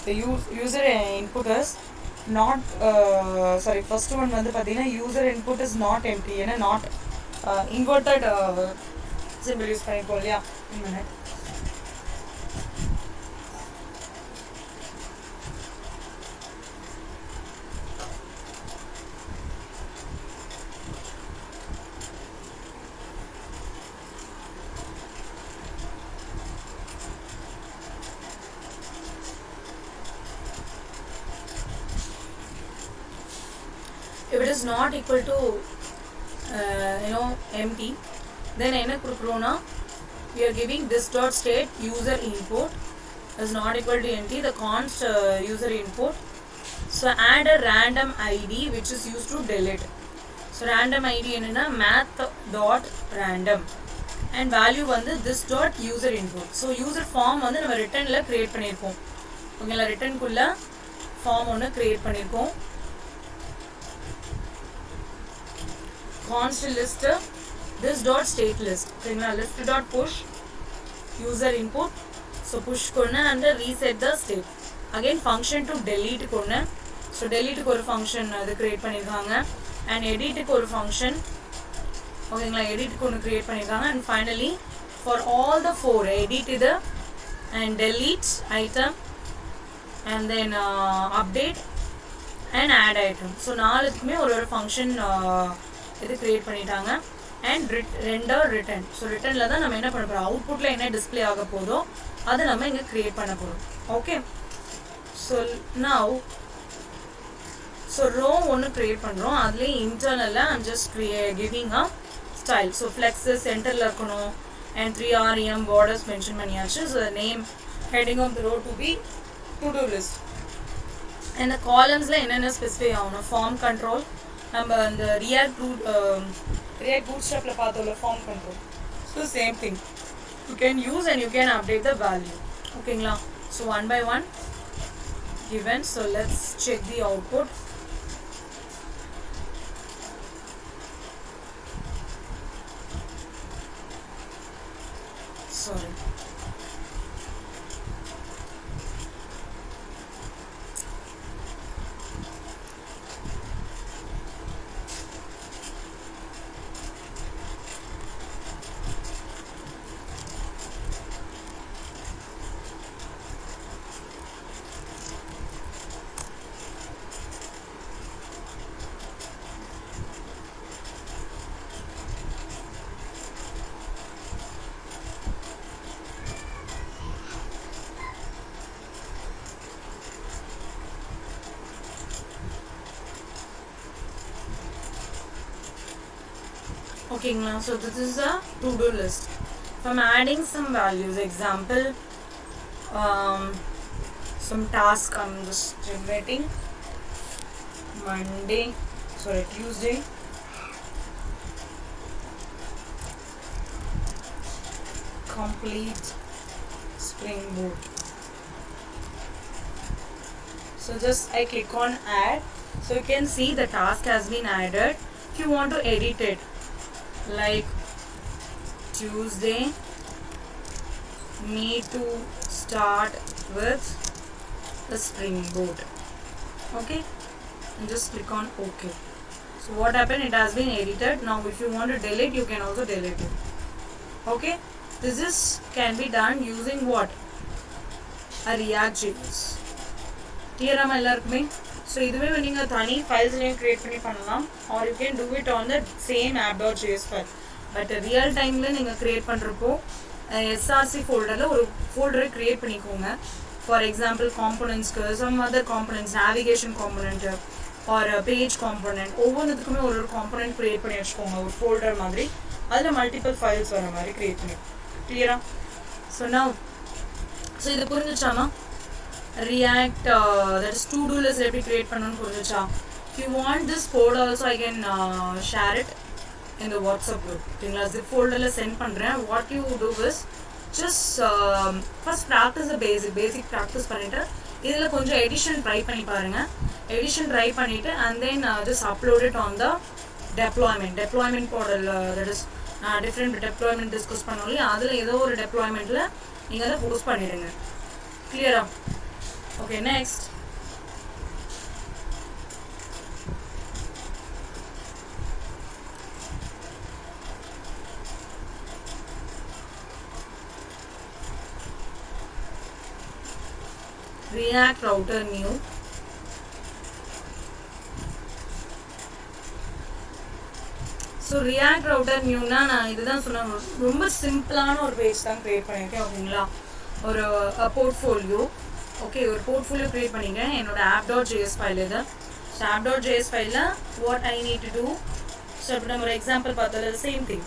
the user input is not sorry, first one வந்து பார்த்தீங்கன்னா user input is not empty, ஏன்னா not inverted symbol use பண்ணிப்போம் இல்லையா. If it is not equal to empty, then என்ன கொடுக்குறோம்னா, we are giving this dot state user input is not equal to empty, the const user input. So add a random id which is used to delete. So random id என்னன்னா math dot random and value வந்து this dot user input. So user form வந்து நம்ம ரிட்டர்னில் create பண்ணியிருக்கோம். ஓகேங்களா, ரிட்டர்னுக்குள்ள form ஒன்று create பண்ணியிருக்கோம். const list this dot state list. ஓகேங்களா, list dot push user input. So push கொண்டு and reset the state. Again function to delete கொண்டு. So delete ஒரு function அது create பண்ணிருக்காங்க and edit ஒரு function. ஓகேங்களா, edit கொண்டு create பண்ணிருக்காங்க. And finally for all the four, edit இது and delete item and then update and add item. So நாலுக்குமே ஒரு function இது கிரியேட் பண்ணிட்டாங்க. And render return. ஸோ ரிட்டர்னில் தான் நம்ம என்ன பண்ண போகிறோம், அவுட்புட்டில் என்ன டிஸ்பிளே ஆக போதோ அதை நம்ம இங்கே கிரியேட் பண்ண போகிறோம். Okay, so now so row ஒன்று கிரியேட் பண்ணுறோம். அதுலேயே இன்டர்னலில் I'm just giving a style. So flex சென்டரில் இருக்கணும் அண்ட் 3RM பார்டர்ஸ் மென்ஷன் பண்ணியாச்சு. So name heading of the row to be to do list. இந்த காலம்ஸில் என்னென்ன ஸ்பெசிஃபை ஆகணும், ஃபார்ம் கண்ட்ரோல், நம்ம அந்த ரியாக்ட் பூட்ஸ்ட்ராப்ல பார்த்தோம்ல form control. So same thing you can use and you can update the value. ஓகேங்களா, so one by one given. So let's check the output. Sorry. Okay, so this is a to-do list. If I'm adding some values, example, some task I'm just generating. Tuesday. Complete Spring Boot. So just I click on add. So you can see the task has been added. If you want to edit it, like Tuesday, need to start with the Spring Boot. Okay, and just click on OK. So what happened, it has been edited. Now if you want to delete, you can also delete it. Okay, this is can be done using what, a React.js. Clear am ellarkume? So இதுவே நீங்க தனி ஃபைல்ஸ்லயும் create பண்ணி பண்ணலாம், or you can do it on the same app.js file. But real டைம்ல நீங்க create பண்றப்போ SRC ஃபோல்டர்ல ஒரு ஃபோல்டரை கிரியேட் பண்ணிக்கோங்க. ஃபார் எக்ஸாம்பிள் காம்போனன்ட்ஸ்க்கு some other components, navigation component or page component, ஒவ்வொன்றுத்துக்குமே ஒரு காம்போனன்ட் கிரியேட் பண்ணி வச்சுக்கோங்க ஒரு ஃபோல்டர் மாதிரி. அதில் மல்டிபிள் ஃபைல்ஸ் வர மாதிரி கிரியேட் பண்ணி clear? So now, so இது புரிஞ்சுச்சாமா? React that is to-do list எப்படி create பண்ணனும்னு புரிஞ்சுச்சா? If you want this code also I can share it in the WhatsApp group. ஓகேங்களா? zip folder ல send பண்றேன். What you do is just first practice the basic practice பண்ணிட்டு இதுல கொஞ்சம் edition try பண்ணி பாருங்க. Edition try பண்ணிட்டு and then just upload it on the deployment portal. That is different deployment discuss பண்ணோம்ல, அதுல ஏதோ ஒரு deploymentல நீங்க அதை host பண்ணிடுங்க. Clear? Okay, next. React router new. So React router new na நான் இதுதான் சொன்னேன், ரொம்ப சிம்பிளான ஒரு பேஜ் தான் கிரியேட் பண்ணியிருக்கேன். ஓகேங்களா? ஒரு போர்ட்ஃபோலியோ. ஓகே, ஒரு போர்ட்ஃபோலியோ கிரியேட் பண்ணிக்கிறேன். என்னோட app.js ஃபைல் இது. ஸோ app.js ஃபைலில் what I need to do. So இப்போ நம்ம ஒரு எக்ஸாம்பிள் பார்த்தது same thing,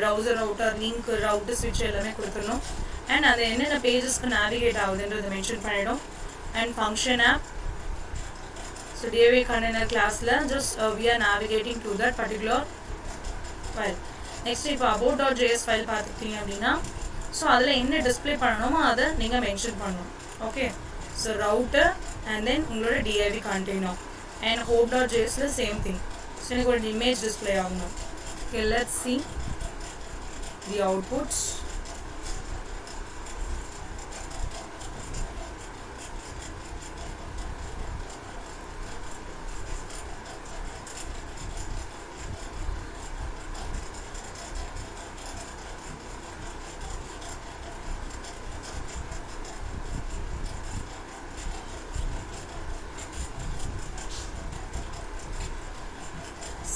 browser router link router ஸ்விட்ச் எல்லாமே கொடுத்துடணும். அண்ட் அது என்னென்ன பேஜஸ்க்கு நேவிகேட் ஆகுதுன்றதை மென்ஷன் பண்ணிடும். And function app. So DAV container கிளாஸில் just we are navigating to that particular file. Next இப்போ about.js ஃபைல் பார்த்துக்கிட்டீங்க அப்படின்னா ஸோ அதில் என்ன டிஸ்பிளே பண்ணணுமோ அதை நீங்கள் மென்ஷன் பண்ணணும். Okay, so router and then உங்களோட DAV container and hope.jsல சேம் திங். ஸோ எனக்கு ஒரு இமேஜ் டிஸ்பிளே ஆகணும். Okay, let's see the outputs.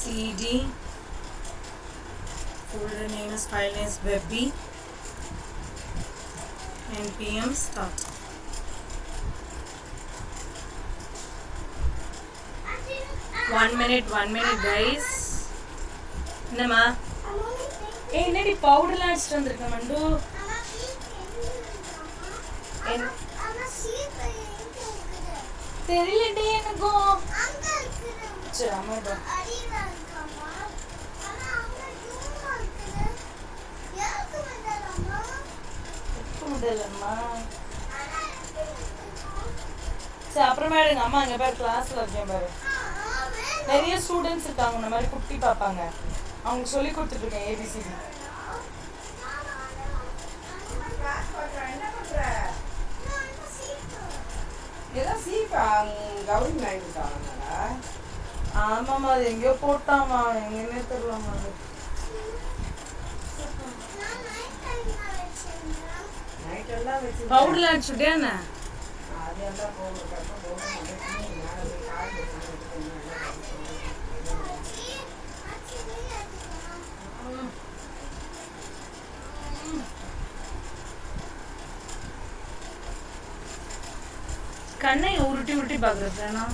cd folder name is file name is webby npm start. One minute guys. என்னம்மா? என்னடி பவுடர்லாம் அடிச்சுட்டு வந்திருக்க மண்டு? தெரியலடி எனக்கும். சரி அம்மா சரி அப்புறமே எடுங்க. அம்மா அங்கே பேர் கிளாஸில் இருக்கேன் பாரு, நிறைய ஸ்டூடெண்ட்ஸ் இருக்காங்க இந்த மாதிரி குட்டி பார்ப்பாங்க, அவங்க சொல்லி கொடுத்துட்ருக்கேன் ABCD. ஆமாம்மா, அது எங்கேயோ போட்டாமா, எங்கேயுமே தெரியலாமா. அது பவுடர்ல அடிச்சுட்டேன்னு கண்ணை உருட்டி உருட்டி பாக்குறதுனா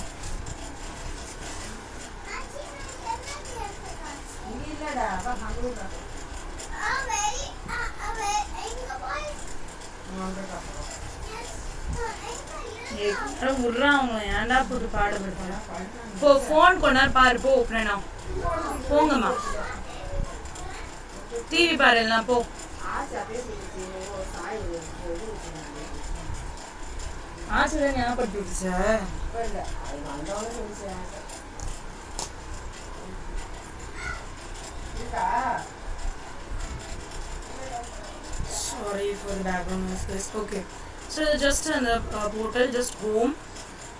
உர்றாங்க, ஏன்டா போட்டு பாடுபடுத்தா. போ ஃபோன் கொண்டாரு பாரு, போ ஓப்பனா போங்கம்மா, டிவி பாருலாம் போ. ஆச்சரியம் ஞாபகப்படுத்தி விட்டுச்சா? Sorry for the background noise. Okay, so just on the portal, just home.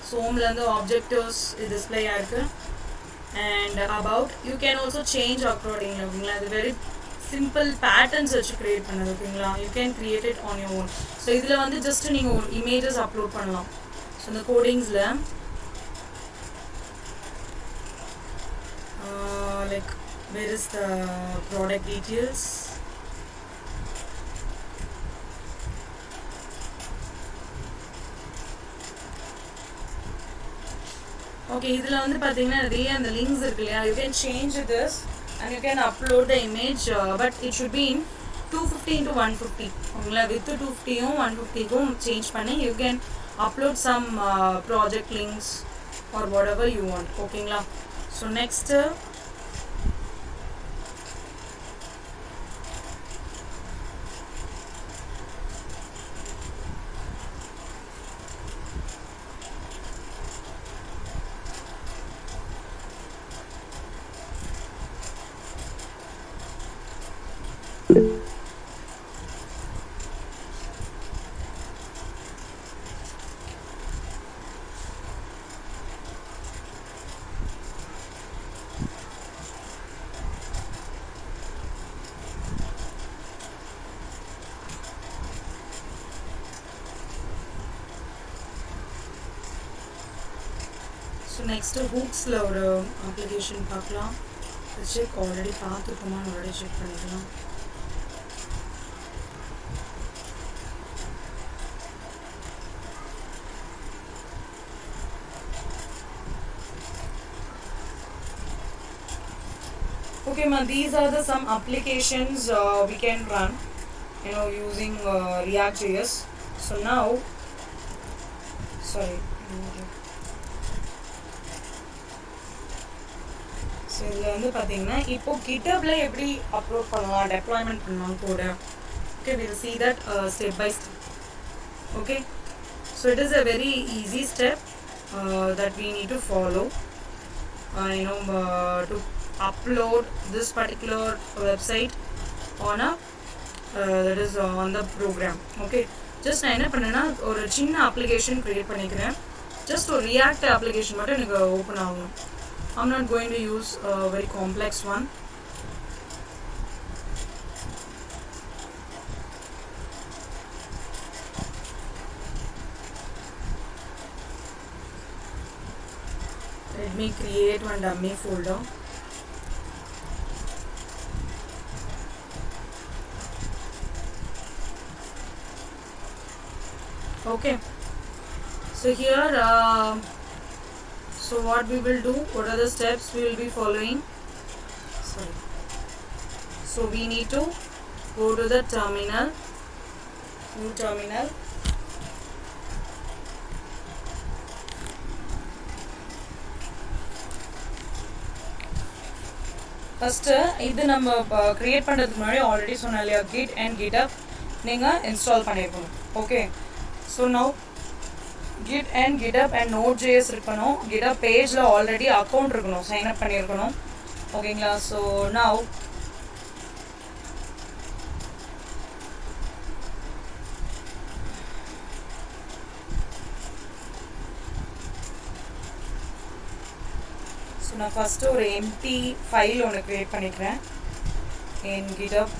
So home la the objectives display irukku, and about you can also change accordingly. Okay, the very simple patterns which create பண்ணது. ஓகேங்களா, you can create it on your own. So இதுல வந்து just நீங்க images upload பண்ணலாம். So இந்த codingsல like where is the product details. Okay, இதுல வந்து பாத்தீங்கன்னா நிறைய அந்த லிங்க்ஸ் இருக்கு இல்லையா, you can change this and you can upload the image, but it should be in 250 into 150 உங்களை with 250யும் 150க்கும் change பண்ணி you can upload some project links or whatever you want. ஓகேங்களா? So next next hooksல ஒரு application பார்க்கலாம். Check already பார்த்துட்டோமா already check பண்ணிக்கலாம். Okay ma, these are the some applications we can run using React.js. So now sorry so இதுல வந்து பாத்தீங்கன்னா இப்போ GitHubல எப்படி upload பண்ணலாம் டெப்ளாய்மென்ட் பண்ணலாம் கோட. Okay, we will see that step by step. Okay, so it is a very easy step that we need to follow to upload this particular website on a that is on the program. Okay, just நான் என்ன பண்ணேன்னா ஒரு சின்ன application create பண்ணிக்கிறேன். just ஒரு React application மட்டும் எனக்கு open ஆகும். I'm not going to use a very complex one. Let me create one dummy folder. Okay, so here so what we will do, what are the steps we will be following? Sorry, so we need to go to the terminal, new terminal. First இது நம்ம create பண்றதுக்கு முன்னாடி already சொன்னலையா git and github நீங்க install பண்ணிருக்கணும். Okay, so now git and github and node.js இருக்கணும். github பேஜ்ல already account இருக்கணும், sign up பண்ணியிருக்கணும். ஓகேங்களா? so now நான் ஃபர்ஸ்ட் ஒரு எம்டி ஃபைல் ஒன்று கிரியேட் பண்ணிக்கிறேன் in github.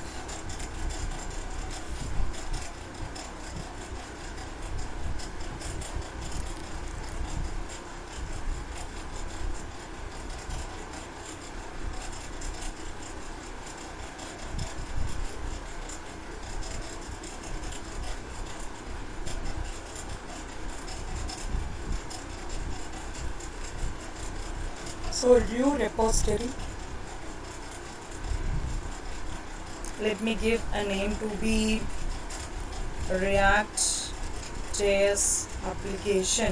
So new repository, let me give a name to be React.js application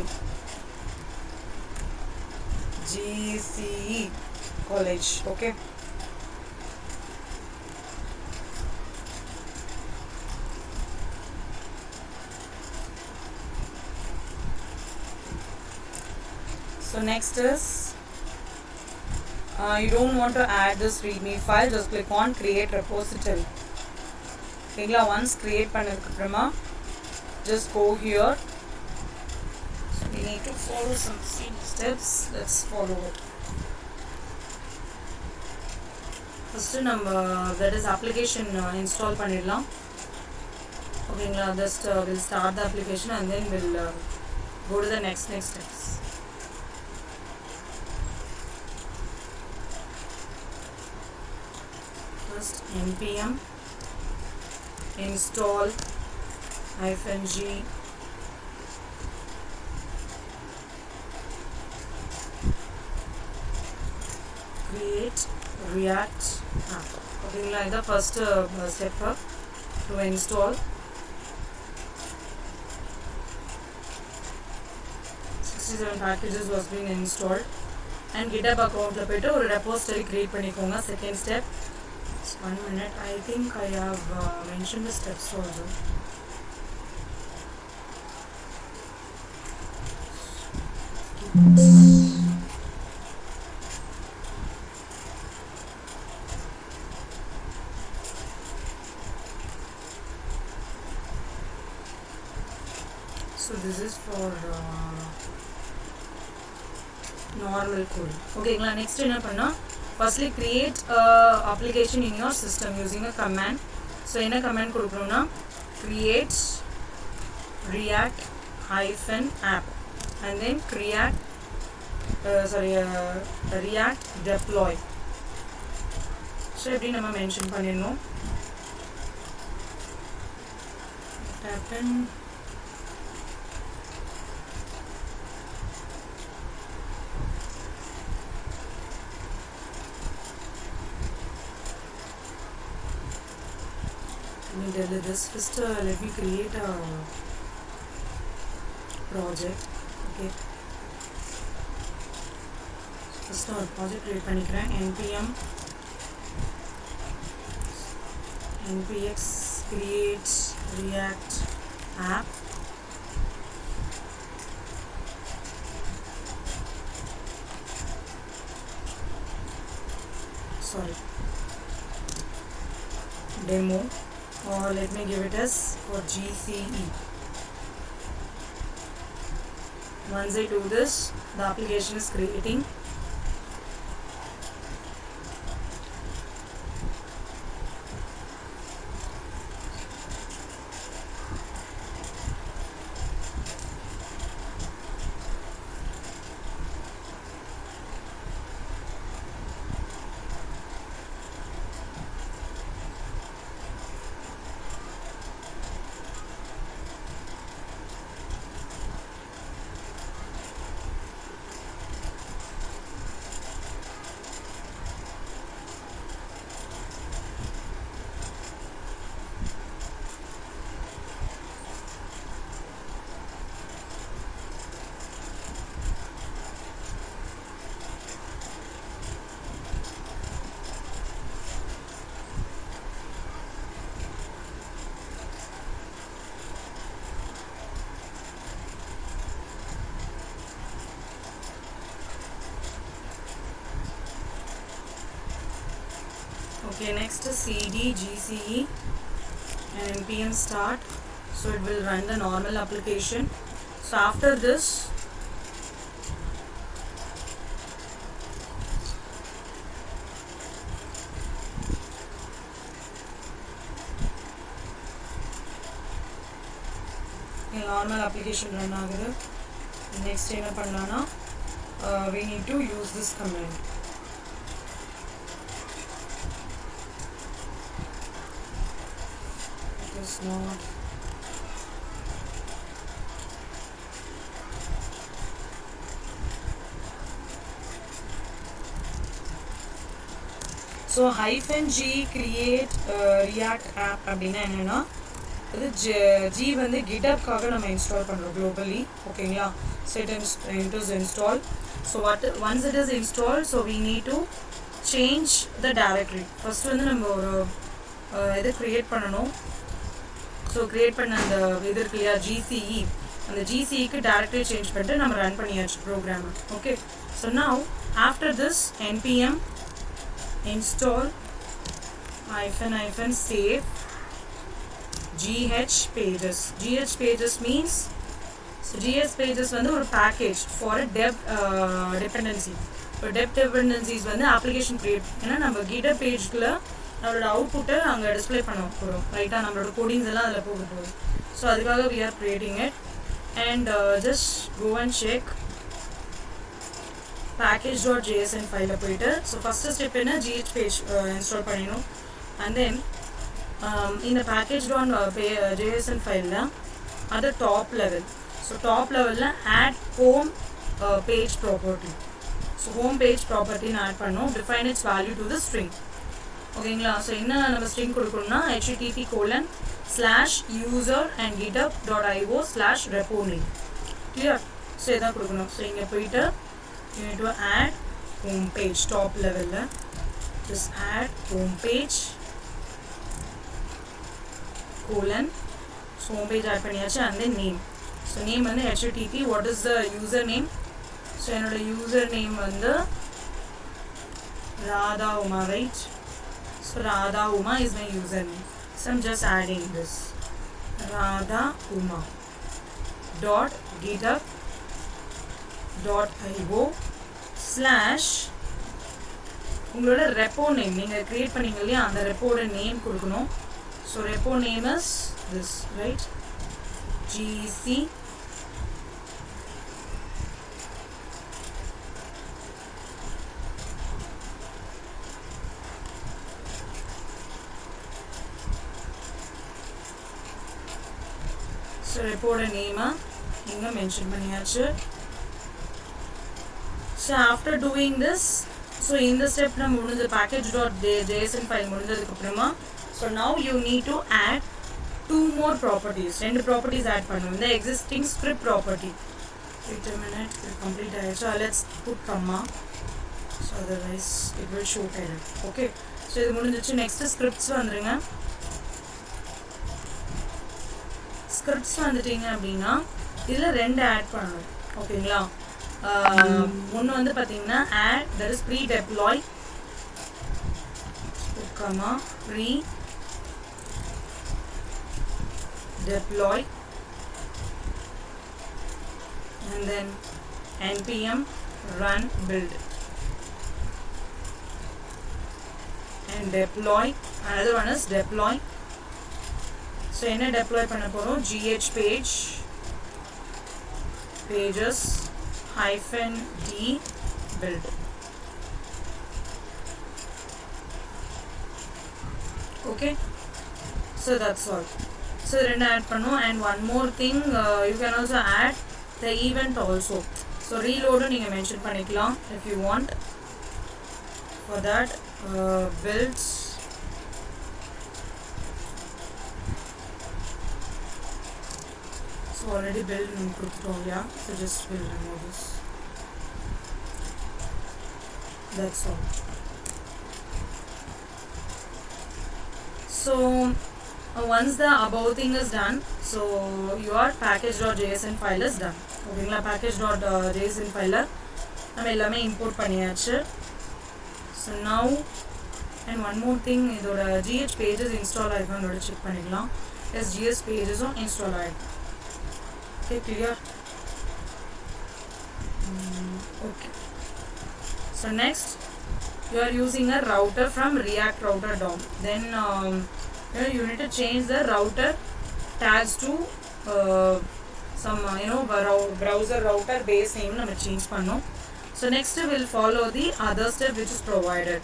GCE college. Okay, so next is you don't want to add this readme file, just click on create repository. Okay, once create பண்ணதுக்கு அப்புறமா just go here. So we need to follow some steps. Let's follow it. First நம்ம that is application install பண்ணிடலாம். ஓகேங்களா? just we'll start the application and then we'll go to the next steps. First npm install -g create react app. Okay, like the first step. to install. 67 packages was being installed. And GitHub account la poitu or repository create panikonga. Second step, 1 minute, I think I have mentioned the steps also. So this is for normal code. Okay, next enna panna, firstly create a application in your system using a command. So enna command kudukrona, create react hyphen app and then react deploy. So every nama mention panirnom. What happened? Let me delete this. First, let me create a project. Okay. First, our project create panikren. npx create react app. Sorry. Demo. Or let me give it as for GCE. Once I do this, the application is creating. Okay, next is cd gce and npm start. So it will run the normal application. So after this, normal application run agudhu. Next enna pannalana, we need to use this command. It is not so -g create react app அப்படினா என்னன்னா, இது G வந்து GitHub-காக நம்ம install பண்ணுறோம் globally. ஓகேங்களா? So it is installed. So once it is installed, so we need to change the directory. First வந்து நம்ம ஒரு இது create பண்ணணும். So create பண்ண அந்த இது இருக்கு இல்லையா GCE, அந்த GCEக்கு directory change பண்ணிட்டு நம்ம ரன் பண்ணியாச்சு program. Okay. So now after this npm install -- save gh pages. Gh pages means, so gh pages வந்து ஒரு package for a dev dependency. இப்போ dev dependencies வந்து application create, ஏன்னா நம்ம GitHub pageல நம்மளோட அவுட்புட்டை அங்கே டிஸ்பிளே பண்ண போகிறோம், ரைட்டாக நம்மளோட கோடிங்ஸ் எல்லாம் அதில் போக போகுது. ஸோ அதுக்காக we are creating it and just go and check package.jsn ஃபைலில் போயிட்டு, ஸோ ஃபஸ்ட்டு ஸ்டெப் என்ன, gh page இன்ஸ்டால் பண்ணிடணும். அண்ட் தென் இந்த package.jsn ஃபைலில் அது டாப் லெவல், ஸோ டாப் லெவலில் add home page property. So home page property add பண்ணோம். define its value to the string. ஓகேங்களா? ஸோ என்ன நம்ம ஸ்ட்ரிங் கொடுக்கணும்னா http:// /user and github.io/repo name. Clear? So இதான் கொடுக்கணும். So இங்கே போயிட்டு you need to add home page top level. Just add home page colon. So home page add பண்ணியாச்சு and then name. So name வந்து http. What is the user name? So என்னோட user name வந்து Radha Uma, right? So Radha Uma is my username. So I'm just adding this. Radha Uma dot github.io / உங்களோட repo name நீங்கள் create பண்ணீங்க இல்லையா அந்த repo name கொடுக்கணும். So repo name is this, right? gc So report name inga mention பண்ணியாச்சு. So after doing this, so in the step நம்ம முடிஞ்ச package.json file முடிஞ்சதுக்கு அப்புறமா so now you need to add two more properties. ரெண்டு properties add பண்ணணும். The existing script property. Wait a minute, it complete ஆயிடுச்சு. Let's put comma. So otherwise it will show error. Okay. So இது முடிஞ்சிச்சு. Next scripts வந்துருங்க. Scripts வந்துட்டீங்க அப்படின்னா இதில் ரெண்டு ஆட் பண்ணணும். ஓகேங்களா? ஒன்று வந்து பார்த்தீங்கன்னா add that is pre deploy pre deploy and then npm run build and deploy. Another one is deploy. So என்ன deploy பண்ண போறோம்? gh page pages -d build. Okay, so that's all. So ரெண்டு add பண்ணும். And one more thing, you can also add the event also. So reload நீங்க mention பண்ணிக்கலாம் if you want. For that builds so already built in yeah, so just will remove this. That's all. So once the above thing is done, so your package.json file is done. Okay, package.json file நம்ம எல்லாமே import பண்ணியாச்சு. So now and one more thing, இதோட gh pages install ஆயிருக்கான்னு check பண்ணிக்கலாம். Yes, gh pages install ஆயிருக்கு. Okay, clear? Okay. So next, you are using a router from React router DOM. Then you need to change the router tags to some browser router base name. We change pannom. So next we will follow the other step which is provided.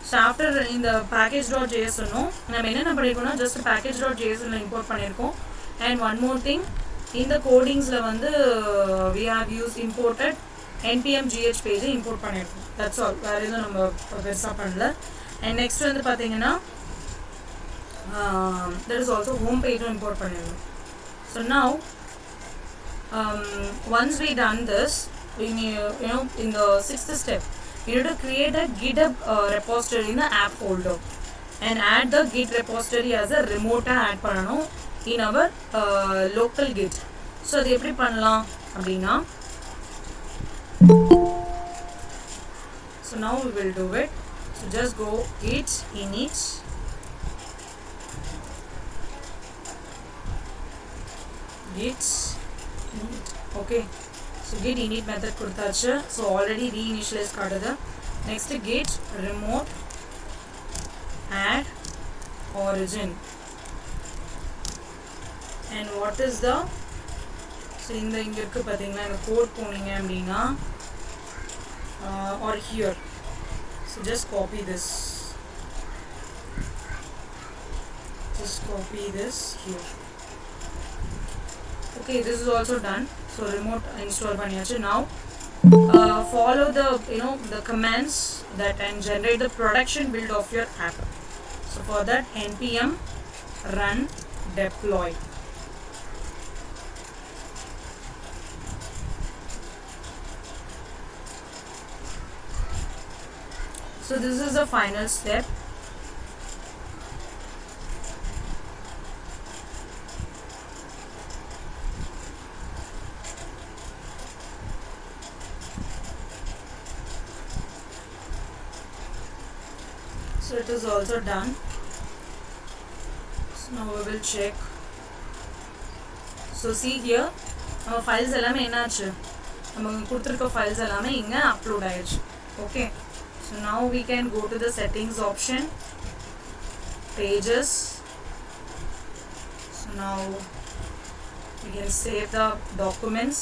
So after in the package.json நம்ம என்ன பண்ணிருக்கோம்னா just package.json import பண்ணிருக்கோம். And one more thing, in the codings la vandu we have used imported npm gh page import பண்ணிருக்கோம். That's all. வேற எதுவும் நம்ம பெருசா பண்ணல. And next வந்து பாத்தீங்கன்னா there is also home page import பண்ணிருக்கோம். So now once we done this, we need, in the sixth step you need to create a github repository in the app folder and add the git repository as a remote add பண்ணனும் in our local git. So அது எப்படி பண்ணலாம் அப்படினா, so now we will do it. So just go git init okay. So git init method கொடுத்தாச்சு. So already reinitialize காட்டுது. Next git remote add origin. And what is the, so இங்க இருக்கு பாத்தீங்கன்னா இந்த கோட் போனீங்க அப்படினா or here, so just copy this here. Okay, this is also done. So remote install பண்ணியாச்சு. Now follow the the commands that and generate the production build of your app. So for that npm run deploy. So this is the final step. So it is also done. So now we will check. So see here, our files எல்லாமே என்னாச்சு, நம்ம கொடுத்திருக்க files எல்லாமே இங்க upload ஆயிடுச்சு. Okay, so now we can go to the settings option, pages. So now we can save the documents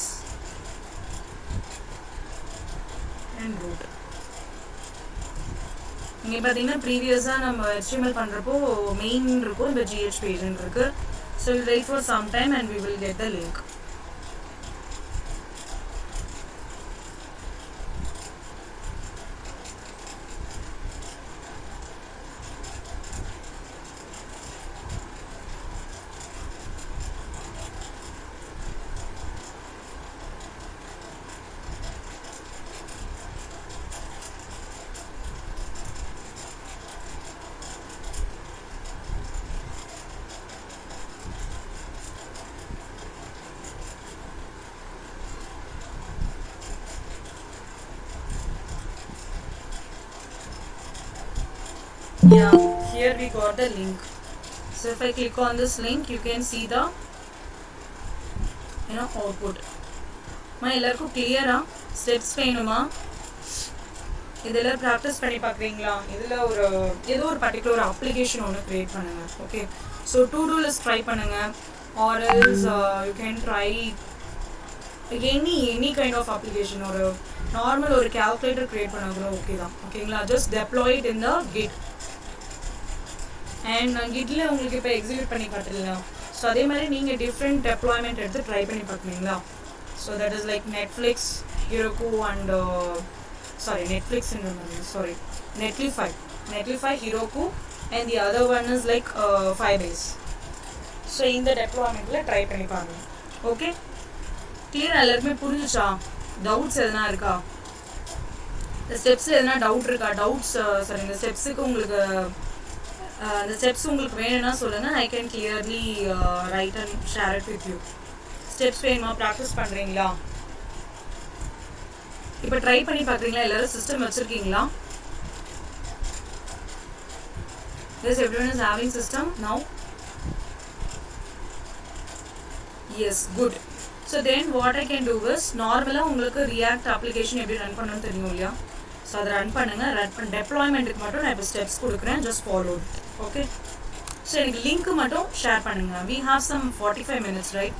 and root. இங்கே பார்த்தீங்கன்னா ப்ரீவியஸாக நம்ம HTML பண்ணுறப்போ மெயின் இருக்கும், இந்த GH பேஜ்னு இருக்கு. So we'll wait for some time and we will get the link. Yeah, here we got the link. So if I click on this link, you can see the output. Ma ellarku clear ah steps venuma idella practice panni paakringla idella edho or particular application onu create பண்ணுங்க. Okay, so to do list try பண்ணுங்க, or else you can try any kind of application, or normal or calculator create பண்ணாங்க. Okay தான். ஓகேங்களா, just deploy it in the git. And நான் கிட்ல உங்களுக்கு இப்போ execute பண்ணி காட்டலாம். ஸோ அதே மாதிரி நீங்கள் டிஃப்ரெண்ட் டெப்ளாய்மெண்ட் எடுத்து ட்ரை பண்ணி பார்க்குறீங்களா. So that is like Netflix, ஹீரோக்கு அண்ட் நெட்லிஃபை, ஹீரோக்கு, and the other one is like Firebase. So இந்த டெப்ளாய்மெண்ட்டில் ட்ரை பண்ணி பாருங்க. ஓகே, கிளியர் எல்லாருக்குமே புரிஞ்சுச்சா? டவுட்ஸ் எதனா இருக்கா? இந்த ஸ்டெப்ஸில் எதனா டவுட் இருக்கா? இந்த ஸ்டெப்ஸுக்கு உங்களுக்கு the steps உங்களுக்கு வேணும்னா சொல்லுங்க. I can clearly write and share it with you. Steps வேணுமா? ப்ராக்டிஸ் பண்ணுறீங்களா? இப்போ ட்ரை பண்ணி பார்க்குறீங்களா? எல்லாரும் சிஸ்டம் வச்சுருக்கீங்களா? Yes, everyone is having system now? Yes, good. So then what I can do is, நார்மலாக உங்களுக்கு React application எப்படி ரன் பண்ணணும்னு தெரியும் இல்லையா? ஸோ அதை ரன் பண்ணுங்கள். டெப்ளாய்மெண்ட்டுக்கு மட்டும் நான் இப்போ ஸ்டெப்ஸ் கொடுக்குறேன், ஜஸ்ட் ஃபாலோ. ஓகே, ஸோ எனக்கு லிங்க் மட்டும் ஷேர் பண்ணுங்கள். we have some 45 minutes, right?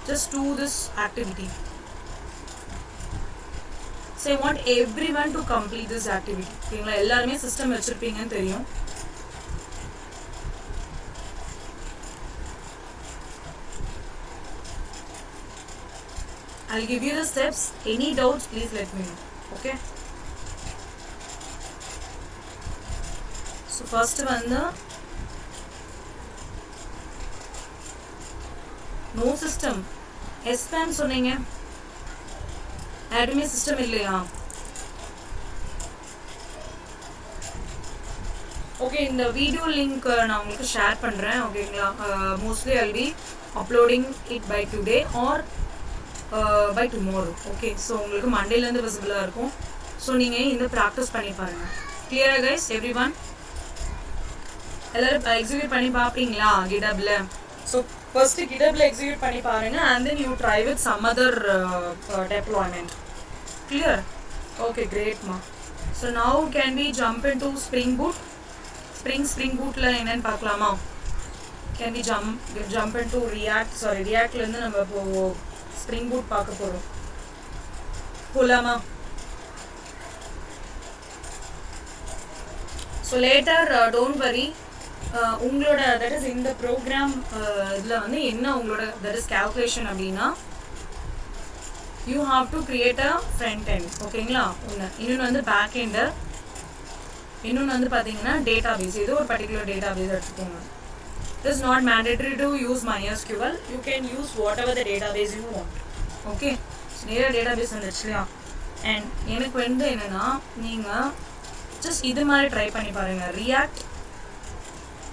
just do this activity. so I want everyone to complete this activity. ஓகேங்களா, எல்லாருமே சிஸ்டம் வச்சுருப்பீங்கன்னு தெரியும். I'll give you the steps. Any doubts, please let me know. Okay, so first வந்து no system. SPAN சொன்னீங்க, யாருமே system இல்லையா? Okay, இந்த video link நான் உங்களுக்கு ஷேர் பண்ணுறேன். ஓகேங்களா, mostly I'll be uploading it by today or by tomorrow. Okay, so உங்களுக்கு மண்டேலேருந்து விசிபிளாக இருக்கும். ஸோ நீங்கள் இந்த ப்ராக்டிஸ் பண்ணி பாருங்கள். கிளியரா கைஸ் எவ்ரி ஒன்? எல்லாரும் எக்ஸிக்யூட் பண்ணி பார்ப்பீங்களா GitHubல? ஸோ ஃபர்ஸ்ட் GitHubல எக்ஸிக்யூட் பண்ணி பாருங்க, and then you try with some other deployment. Clear? Okay, great ma. So now can we jump into Spring Boot? Spring Bootல என்னன்னு பார்க்கலாமா? Can we jump into Reactல இருந்து நம்ம இப்போ Spring Boot பார்க்க போறோம். போலாமா? So later don't worry, உங்களோட that is இந்த ப்ரோக்ராம் இதில் வந்து என்ன உங்களோட தட் இஸ் கால்குலேஷன் அப்படின்னா, you have to create a front end. ஓகேங்களா, இன்னொன்று வந்து பேக் எண்டு, இன்னொன்று வந்து பார்த்தீங்கன்னா டேட்டா பேஸ். ஏதோ ஒரு பர்டிகுலர் டேட்டா பேஸ் எடுத்துக்கோங்க. It is not mandatory to use MySQL. You can use whatever the database you want. Okay. So நேரா database வந்துருச்சு இல்லையா. And எனக்கு வந்து என்னன்னா நீங்கள் ஜஸ்ட் இது மாதிரி ட்ரை பண்ணி பாருங்கள். ரியாக்ட்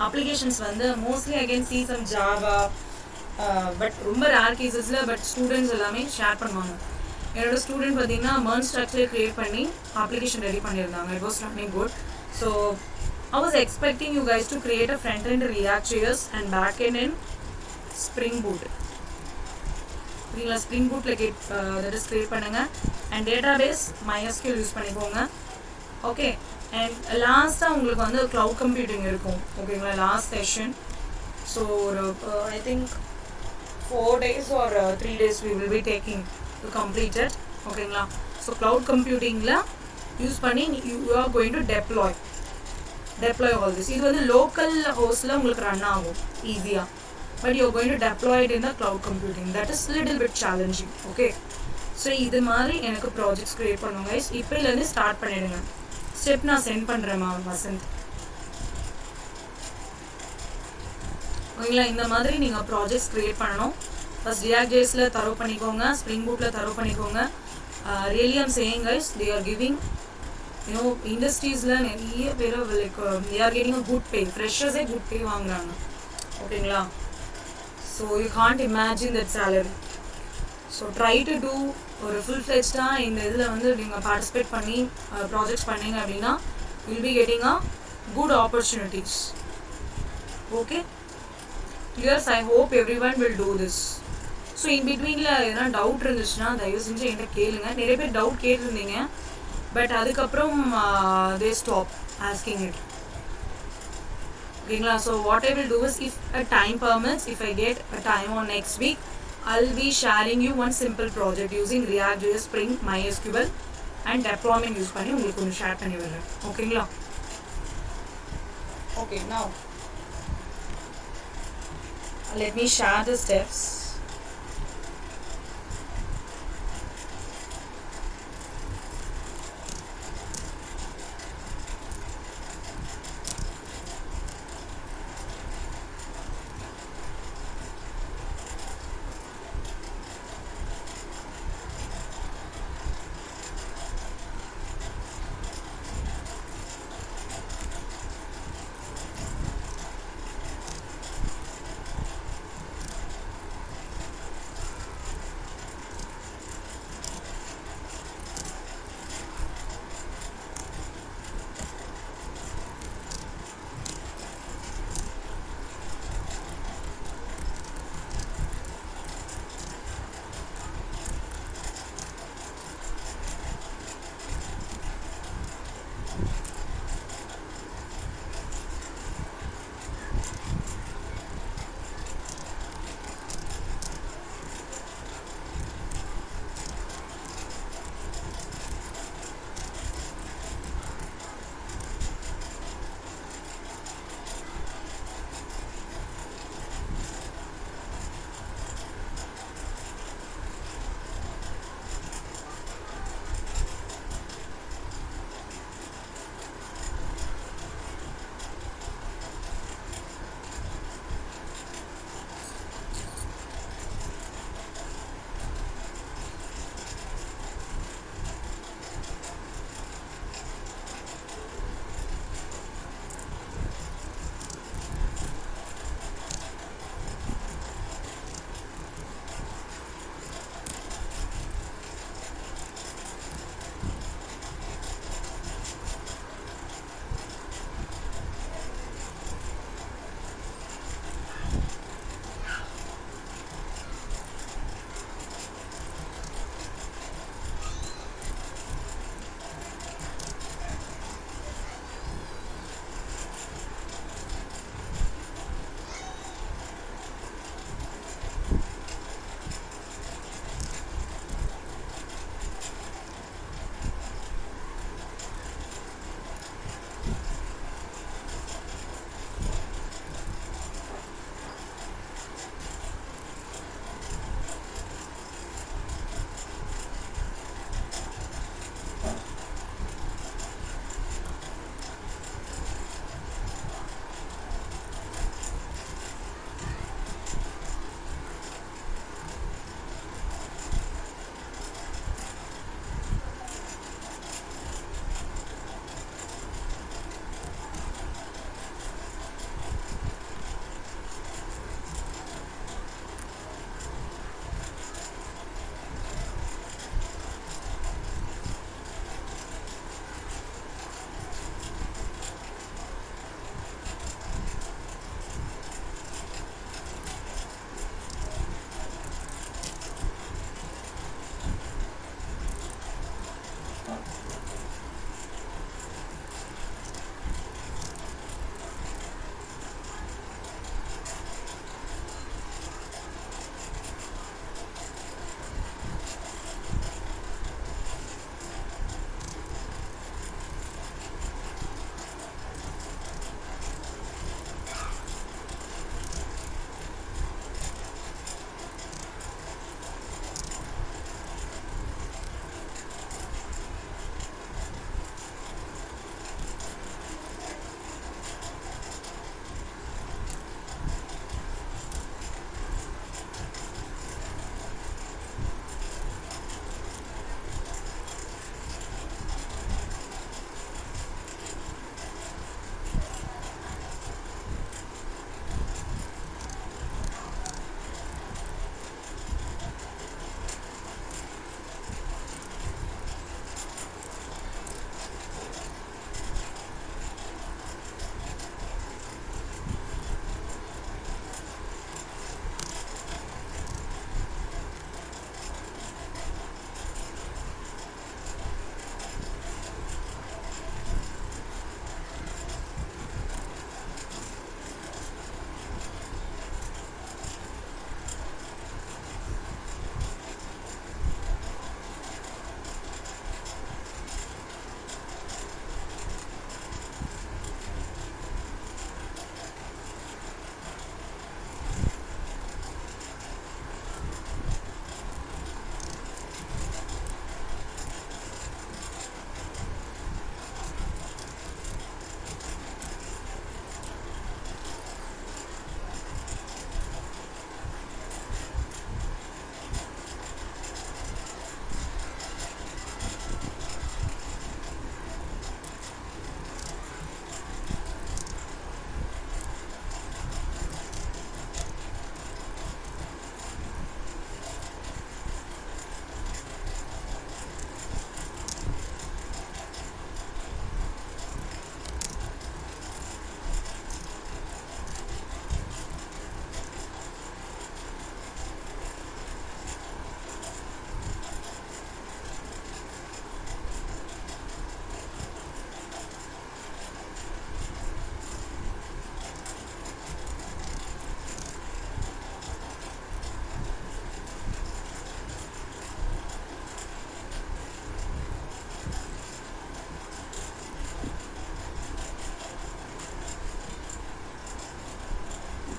அப்ளிகேஷன்ஸ் வந்து mostly I can see some Java, but ரொம்ப ரேர் கேசஸில் பட் ஸ்டூடெண்ட்ஸ் எல்லாமே ஷேர் பண்ணுவாங்க. என்னோட ஸ்டூடெண்ட் பார்த்தீங்கன்னா MERN ஸ்ட்ரக்சர் க்ரியேட் பண்ணி அப்ளிகேஷன் ரெடி பண்ணியிருந்தாங்க. It was running good. So I was expecting you guys to create a front-end React.js and back-end in Spring Boot. நீங்களா Spring Bootல that is create பண்ணுங்க and database MySQL use பண்ணிக்கோங்க. Okay. And லாஸ்ட்டாக உங்களுக்கு வந்து cloud computing இருக்கும். ஓகேங்களா, last session. So ஒரு I think 4 days or 3 days we will be taking to complete it. ஓகேங்களா. ஸோ க்ளவுட் கம்ப்யூட்டிங்கில் யூஸ் பண்ணி you are going to deploy all this. இது வந்து லோக்கல் ஹோஸ்ட்டில் உங்களுக்கு ரன் ஆகும் ஈஸியாக, but you are going to deploy it in the cloud computing. That is little bit challenging. Okay. So இது மாதிரி எனக்கு ப்ராஜெக்ட்ஸ் க்ரியேட் பண்ணுவாங்க. இப்போலேருந்து ஸ்டார்ட் பண்ணிவிடுங்க. ஸ்டெப் நான் சென்ட் பண்ணுறேம்மா வசந்த். ஓகேங்களா. இந்த மாதிரி நீங்கள் ப்ராஜெக்ட்ஸ் க்ரியேட் பண்ணணும். ஃபஸ்ட் React.jsல தரவு பண்ணிக்கோங்க, ஸ்ப்ரிங் பூட்டில் தரவு பண்ணிக்கோங்க. Really I'm saying guys, they are giving இண்டஸ்ட்ரீஸில் நிறைய பேர் like they are getting a good pay. ஃப்ரெஷர்ஸே குட் பே வாங்குறாங்க. ஓகேங்களா. So you can't imagine that salary. So try to do ஒரு ஃபுல் ஃப்ளெஜ்டாக இந்த இதில் வந்து நீங்கள் பார்ட்டிசிபேட் பண்ணி ப்ராஜெக்ட்ஸ் பண்ணீங்க அப்படின்னா will be getting a good opportunities. Okay clears. I hope every one will do this. So in பிட்வீனில் எதனா டவுட் இருந்துச்சுன்னா தயவு செஞ்சு என்கிட்ட கேளுங்க. நிறைய பேர் டவுட் கேட்டிருந்தீங்க, பட் அதுக்கப்புறம் தே ஸ்டாப் ஆஸ்கிங் இட். ஓகேங்களா. So what I will do is, if a time permits, if I get a time on next week, I'll be sharing you one simple project using React.js, Spring, MySQL and deployment use பண்ணி உங்களுக்கு ஒன்று share பண்ணி விடுறேன். ஓகேங்களா. Okay, now let me share the steps.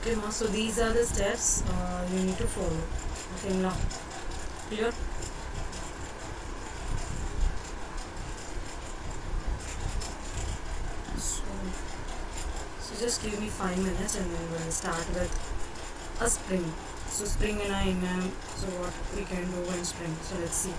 Okay, ma. So these are the steps you need to follow. Okay, now clear. So, so just give me 5 minutes and then we'll start with a spring. So spring and I am. So what we can do in spring. So let's see.